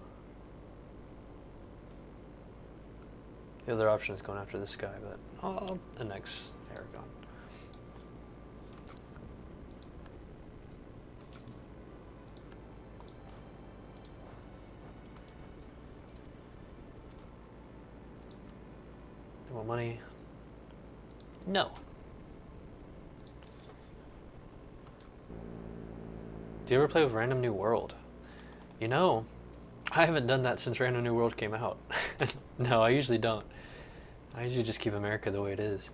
The other option is going after this guy, but I'll annex Aragon. They want money? No. Do you ever play with Random New World? You know, I haven't done that since Random New World came out. No, I usually don't. I usually just keep America the way it is.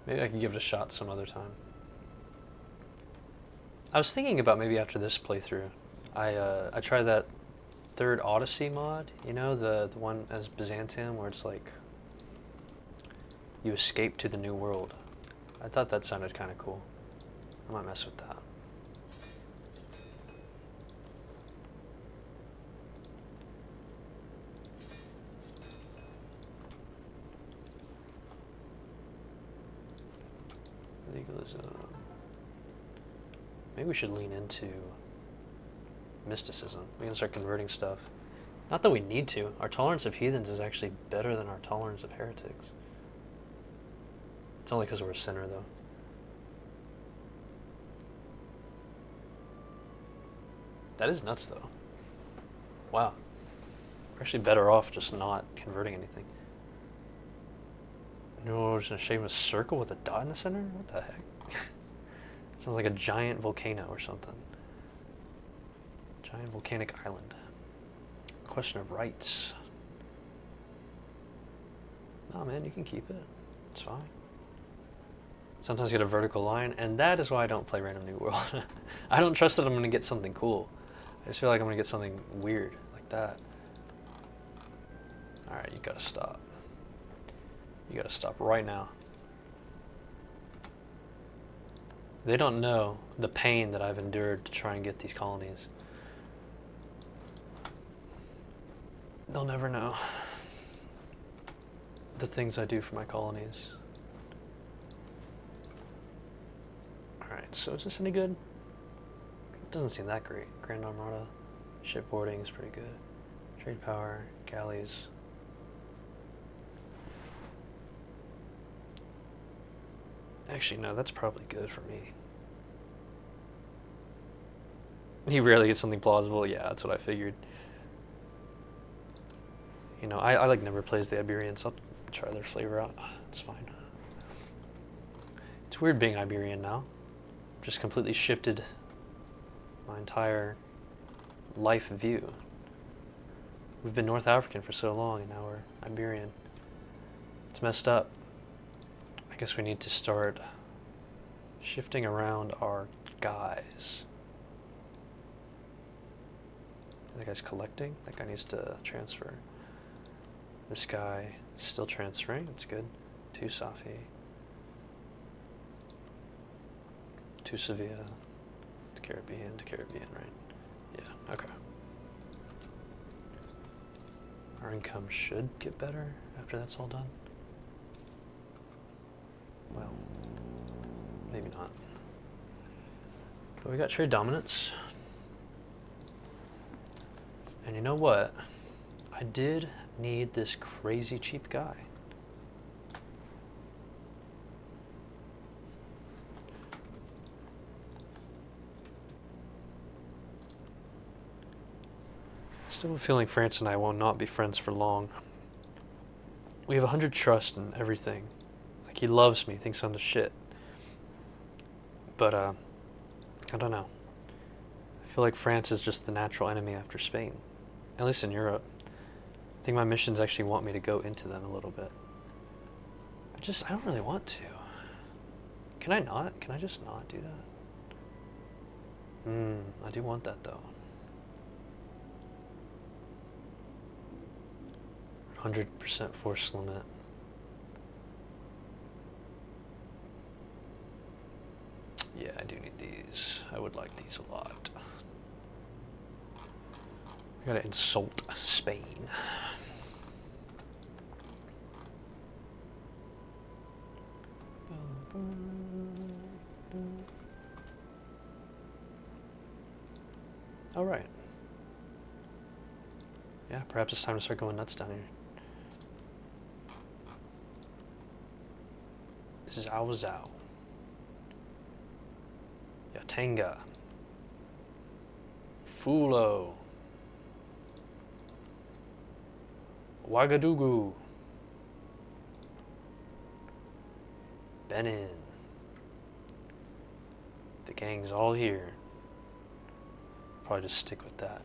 Maybe I can give it a shot some other time. I was thinking about maybe after this playthrough, I try that third Odyssey mod, you know, the one as Byzantium where it's like you escape to the new world. I thought that sounded kind of cool. I might mess with that. Legalism. Maybe we should lean into mysticism. We can start converting stuff. Not that we need to. Our tolerance of heathens is actually better than our tolerance of heretics. It's only because we're a sinner, though. That is nuts, though. Wow. We're actually better off just not converting anything. No, we're just gonna shape a circle with a dot in the center? What the heck? Sounds like a giant volcano or something. Giant volcanic island. Question of rights. Nah, man, you can keep it. It's fine. Sometimes you get a vertical line, and that is why I don't play Random New World. I don't trust that I'm gonna get something cool. I just feel like I'm gonna get something weird like that. Alright, you gotta stop. You gotta stop right now. They don't know the pain that I've endured to try and get these colonies. They'll never know the things I do for my colonies. Alright, so is this any good? It doesn't seem that great. Grand Armada, shipboarding is pretty good. Trade power, galleys. Actually, no, that's probably good for me. You rarely get something plausible. Yeah, that's what I figured. You know, I like never plays the Iberians. I'll try their flavor out. It's fine. It's weird being Iberian now. Just completely shifted my entire life view. We've been North African for so long, and now we're Iberian. It's messed up. I guess we need to start shifting around our guys. That guy's collecting. That guy needs to transfer. This guy is still transferring. That's good. To Safi. To Sevilla. To Caribbean to Caribbean, right? Yeah, okay. Our income should get better after that's all done. Well, maybe not. But we got trade dominance. And you know what? I did need this crazy cheap guy. Still have a feeling France and I will not be friends for long. We have 100 trust and everything. Like, he loves me, thinks I'm the shit. But, I don't know. I feel like France is just the natural enemy after Spain. At least in Europe. I think my missions actually want me to go into them a little bit. I don't really want to. Can I not? Can I just not do that? I do want that though. 100% force limit. Yeah, I do need these. I would like these a lot. I gotta insult Spain. All right. Yeah, perhaps it's time to start going nuts down here. Zao Zao. Yatanga. Fulo. Ouagadougou. Benin. The gang's all here. Probably just stick with that.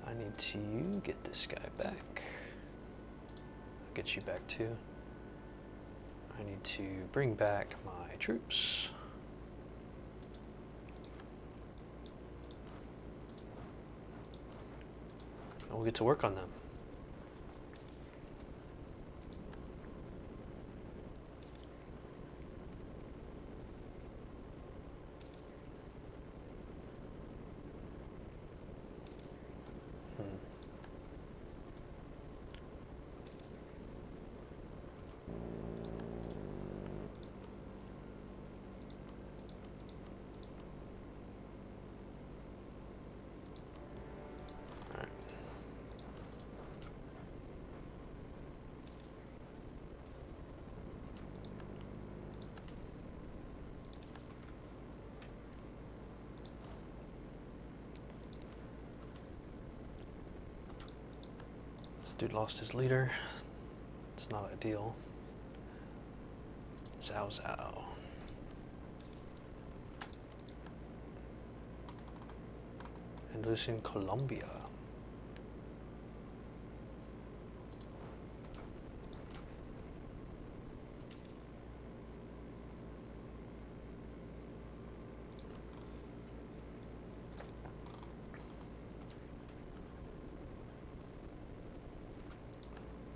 I need to get this guy back. I'll get you back too. I need to bring back my troops. And we'll get to work on them. Dude lost his leader. It's not ideal. Zao Zao. And lives in Colombia.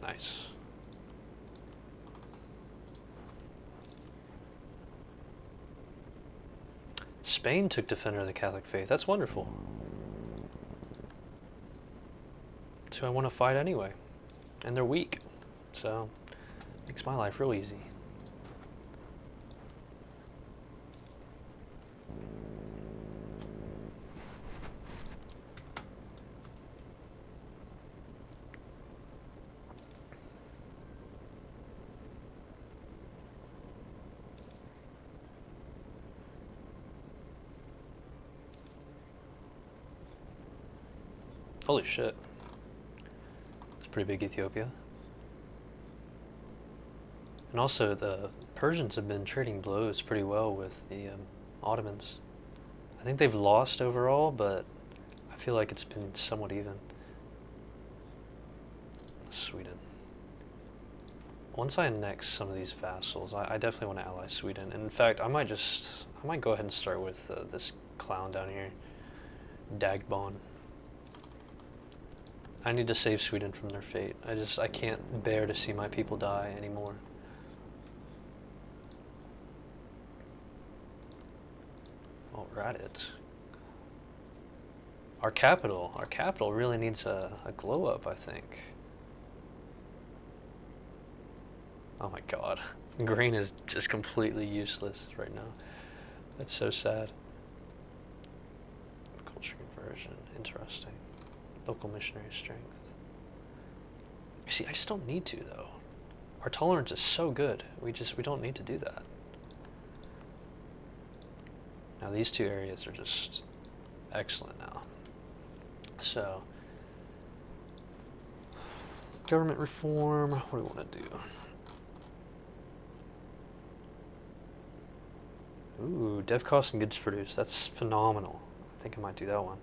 Nice. Spain took Defender of the Catholic Faith. That's wonderful. That's who I want to fight anyway. And they're weak. So, makes my life real easy. Holy shit. It's pretty big Ethiopia. And also the Persians have been trading blows pretty well with the Ottomans. I think they've lost overall, but I feel like it's been somewhat even. Sweden. Once I annex some of these vassals, I definitely want to ally Sweden. And in fact, I might go ahead and start with this clown down here, Dagbon. I need to save Sweden from their fate. I can't bear to see my people die anymore. All right, it. Our capital really needs a glow up, I think. Oh my god. Green is just completely useless right now. That's so sad. Culture conversion, interesting. Local missionary strength. See, I just don't need to though. Our tolerance is so good. We don't need to do that. Now these two areas are just excellent now. So, government reform, what do we want to do? Ooh, dev cost and goods produced. That's phenomenal. I think I might do that one.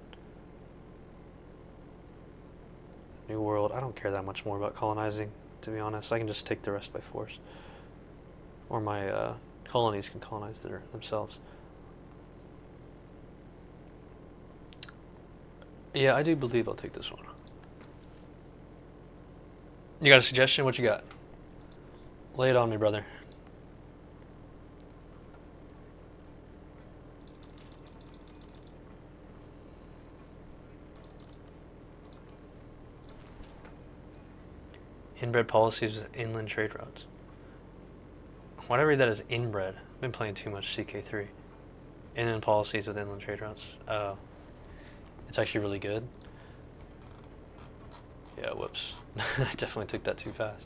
New World. I don't care that much more about colonizing, to be honest. I can just take the rest by force. Or my colonies can colonize themselves. Yeah, I do believe I'll take this one. You got a suggestion? What you got? Lay it on me, brother. Inbred policies with inland trade routes. Why did I read that as inbred? I've been playing too much CK3. Inland policies with inland trade routes. Oh. It's actually really good. Yeah, whoops. I definitely took that too fast.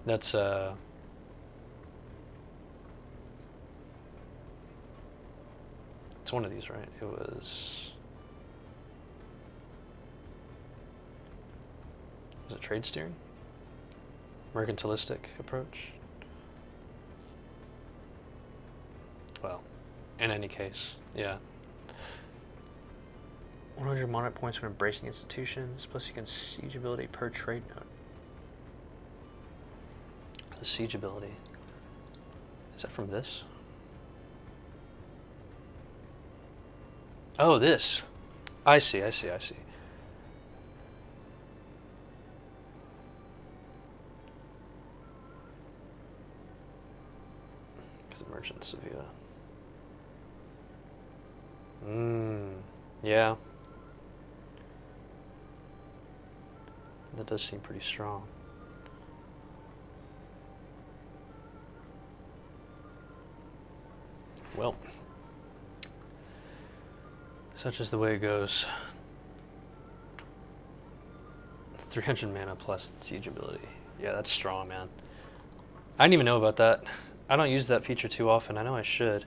That's, it's one of these, right? It was it trade steering? Mercantilistic approach? Well, in any case, yeah. 100 monarch points when embracing institutions, plus you can siege ability per trade note. The siege ability. Is that from this? Oh, this. I see. Because merchant Sevilla. Yeah. That does seem pretty strong. Well, such is the way it goes. 300 mana plus siege ability. Yeah, that's strong, man. I didn't even know about that. I don't use that feature too often. I know I should.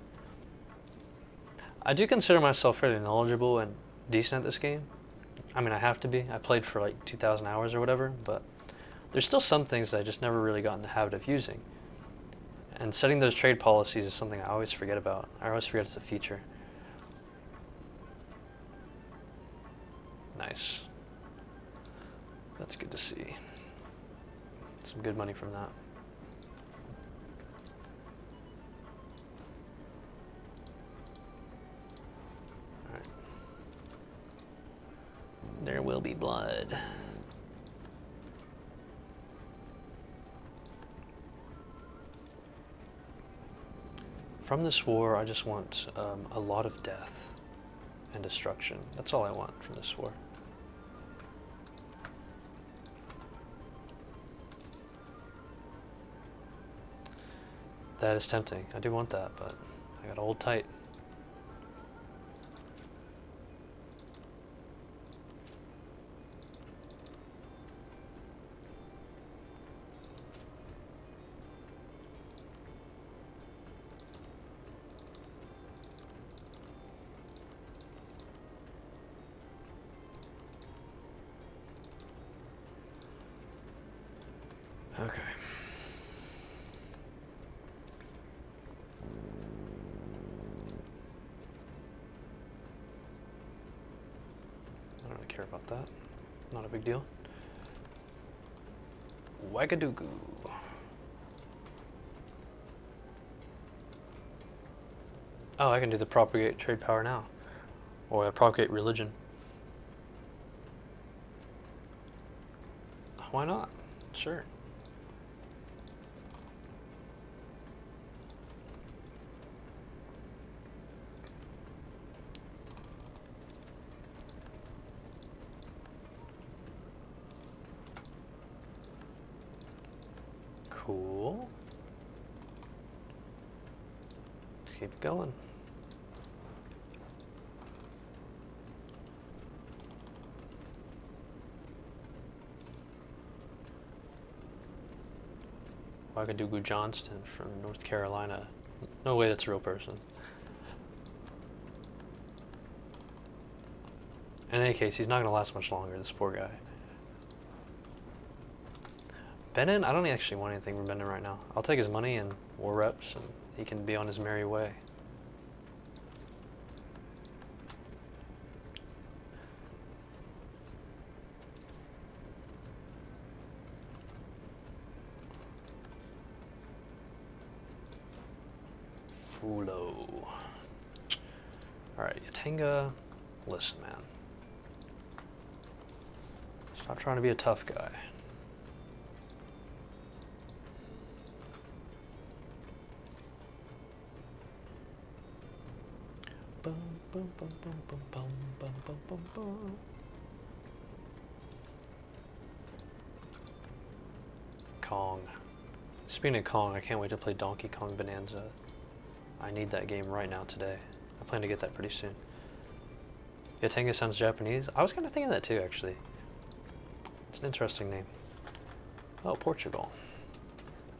I do consider myself fairly knowledgeable and decent at this game. I mean, I have to be. I played for like 2,000 hours or whatever, but there's still some things that I just never really got in the habit of using. And setting those trade policies is something I always forget about. I always forget it's a feature. Nice. That's good to see. Some good money from that. Alright. There will be blood. From this war, I just want a lot of death and destruction. That's all I want from this war. That is tempting. I do want that, but I gotta hold tight. Okay. I don't really care about that. Not a big deal. Wagadoogoo. Oh, I can do the propagate trade power now. Or propagate religion. Why not? Sure. Cool. Keep going. Ouagadougou Johnston from North Carolina. No way that's a real person. In any case, he's not going to last much longer, this poor guy. Benin? I don't actually want anything from Benin right now. I'll take his money and war reps, and he can be on his merry way. Fulo. Alright, Yatenga, listen, man. Stop trying to be a tough guy. Bum, bum, bum, bum, bum, bum, bum, bum, bum, bum. Kong. Speaking of Kong, I can't wait to play Donkey Kong Bonanza. I need that game right now today. I plan to get that pretty soon. Yatenga sounds Japanese. I was kind of thinking that too, actually. It's an interesting name. Oh, Portugal.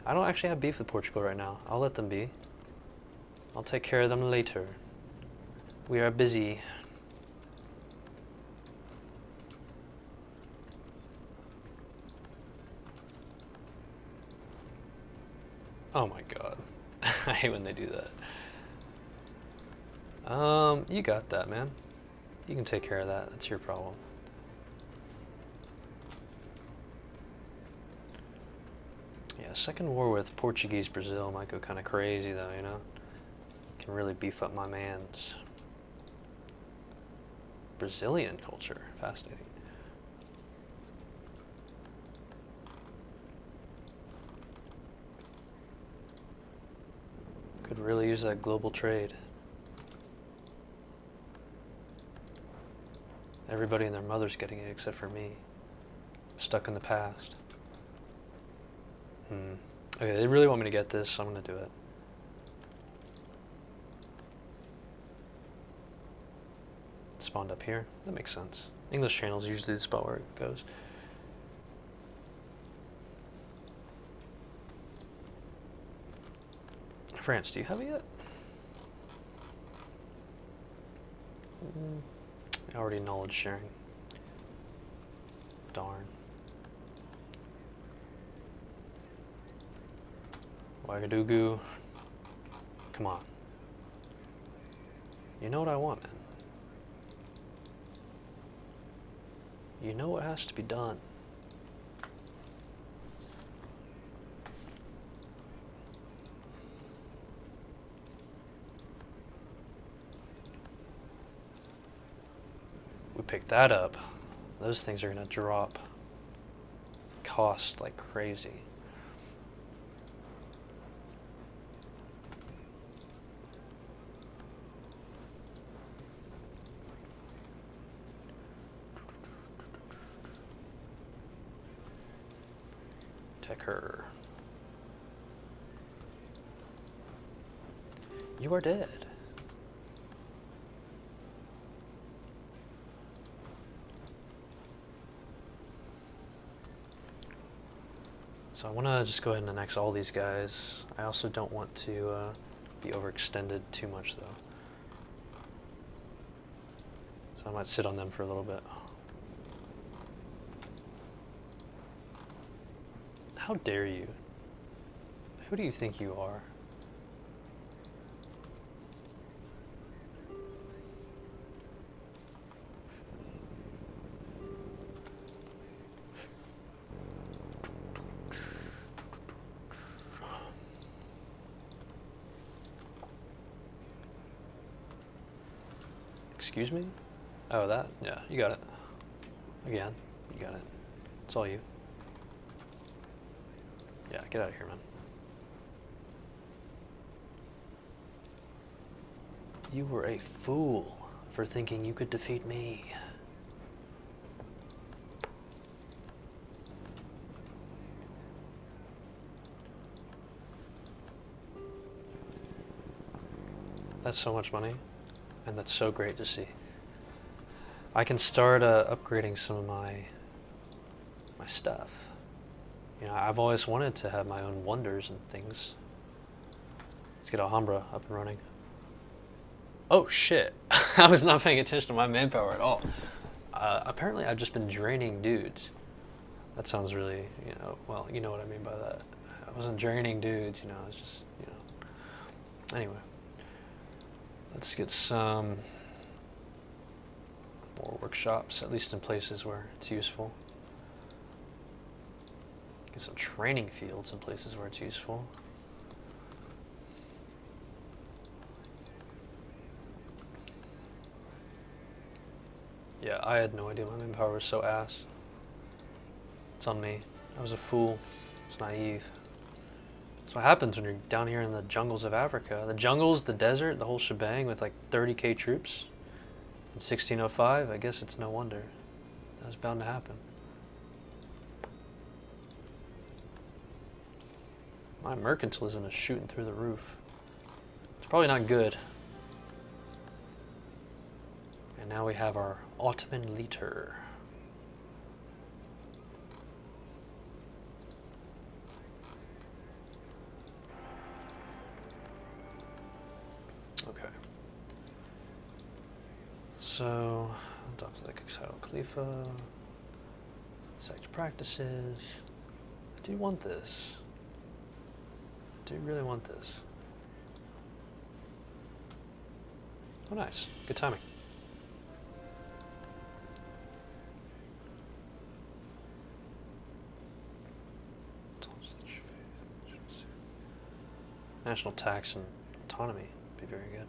I don't actually have beef with Portugal right now. I'll let them be. I'll take care of them later. We are busy. Oh my god. I hate when they do that. You got that, man. You can take care of that. That's your problem. Yeah, second war with Portuguese Brazil might go kind of crazy though, you know? Can really beef up my mans. Brazilian culture. Fascinating. Could really use that global trade. Everybody and their mother's getting it except for me. Stuck in the past. Okay, they really want me to get this, so I'm gonna do it. Spawned up here. That makes sense. English Channel is usually the spot where it goes. France, do you have it yet? Already knowledge sharing. Darn. Ouagadougou. Come on. You know what I want, man. You know what has to be done. We pick that up. Those things are gonna drop. Cost like crazy. Tech her. You are dead. So I want to just go ahead and annex all these guys. I also don't want to be overextended too much though. So I might sit on them for a little bit. How dare you? Who do you think you are? Excuse me? Oh, that? Yeah, you got it. Again, you got it. It's all you. Yeah, get out of here, man. You were a fool for thinking you could defeat me. That's so much money, and that's so great to see. I can start upgrading some of my stuff. You know, I've always wanted to have my own wonders and things. Let's get Alhambra up and running. Oh shit! I was not paying attention to my manpower at all. Apparently, I've just been draining dudes. That sounds really, you know, well, you know what I mean by that. I wasn't draining dudes, you know, it's just, you know. Anyway, let's get some more workshops, at least in places where it's useful. Get some training fields in places where it's useful. Yeah, I had no idea my manpower was so ass. It's on me. I was a fool. I was naive. That's what happens when you're down here in the jungles of Africa. The jungles, the desert, the whole shebang with like 30k troops in 1605. I guess it's no wonder. That was bound to happen. My mercantilism is shooting through the roof. It's probably not good. And now we have our Ottoman liter. Okay. So, adopt the Exile Khalifa. Sect practices. I do want this. I do really want this. Oh, nice. Good timing. National tax and autonomy would be very good.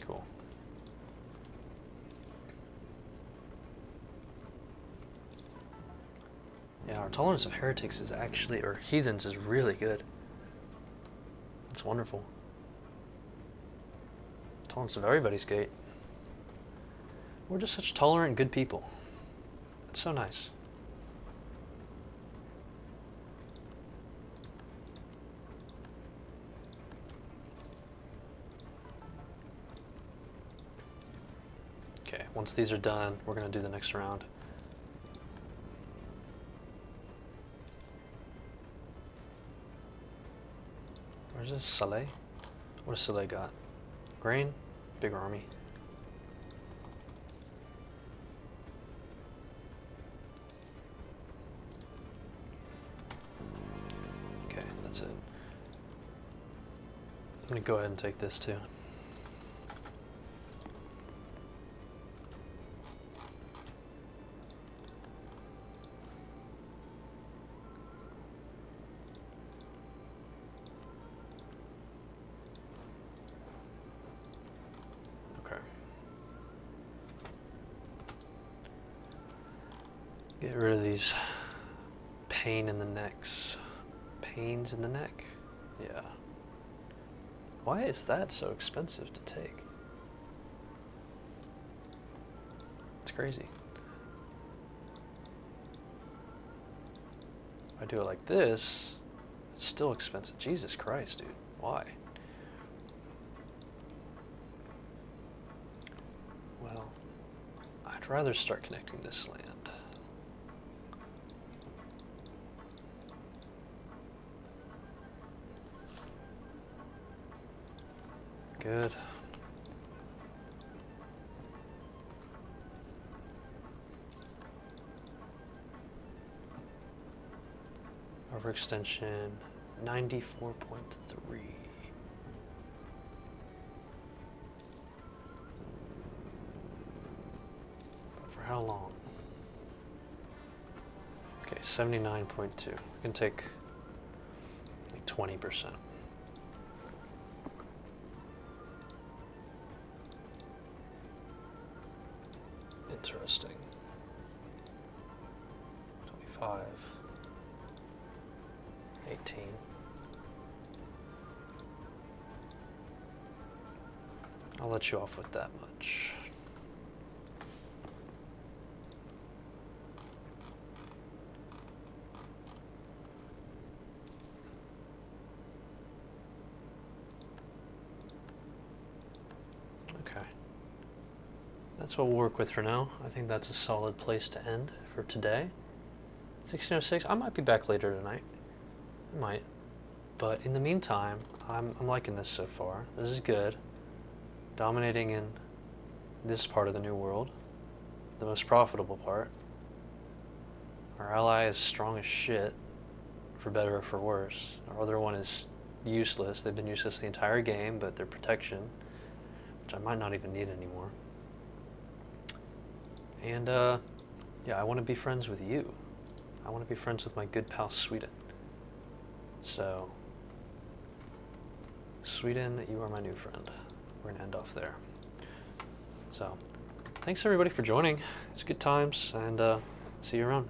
Cool. Yeah, our tolerance of heretics is actually, or heathens, is really good. It's wonderful. Tolerance of everybody's great. We're just such tolerant, good people. It's so nice. Okay, once these are done, we're going to do the next round. Where's this? Saleh? What does Saleh got? Grain? Bigger army. Okay, that's it. I'm going to go ahead and take this too. Get rid of these pain in the necks. Pains in the neck? Yeah. Why is that so expensive to take? It's crazy. If I do it like this, it's still expensive. Jesus Christ, dude. Why? Well, I'd rather start connecting this land. Good. Overextension 94.3. But for how long? Okay, 79.2. I can take like 20%. Interesting. 25. 18. I'll let you off with that much. that's what we'll work with for now. I think that's a solid place to end for today. 1606. I might be back later tonight. I might. But in the meantime, I'm liking this so far. This is good. Dominating in this part of the New World. The most profitable part. Our ally is strong as shit. For better or for worse. Our other one is useless. They've been useless the entire game, but their protection, which I might not even need anymore. And, yeah, I want to be friends with you. I want to be friends with my good pal Sweden. So, Sweden, you are my new friend. We're going to end off there. So, thanks everybody for joining. It's good times, and see you around.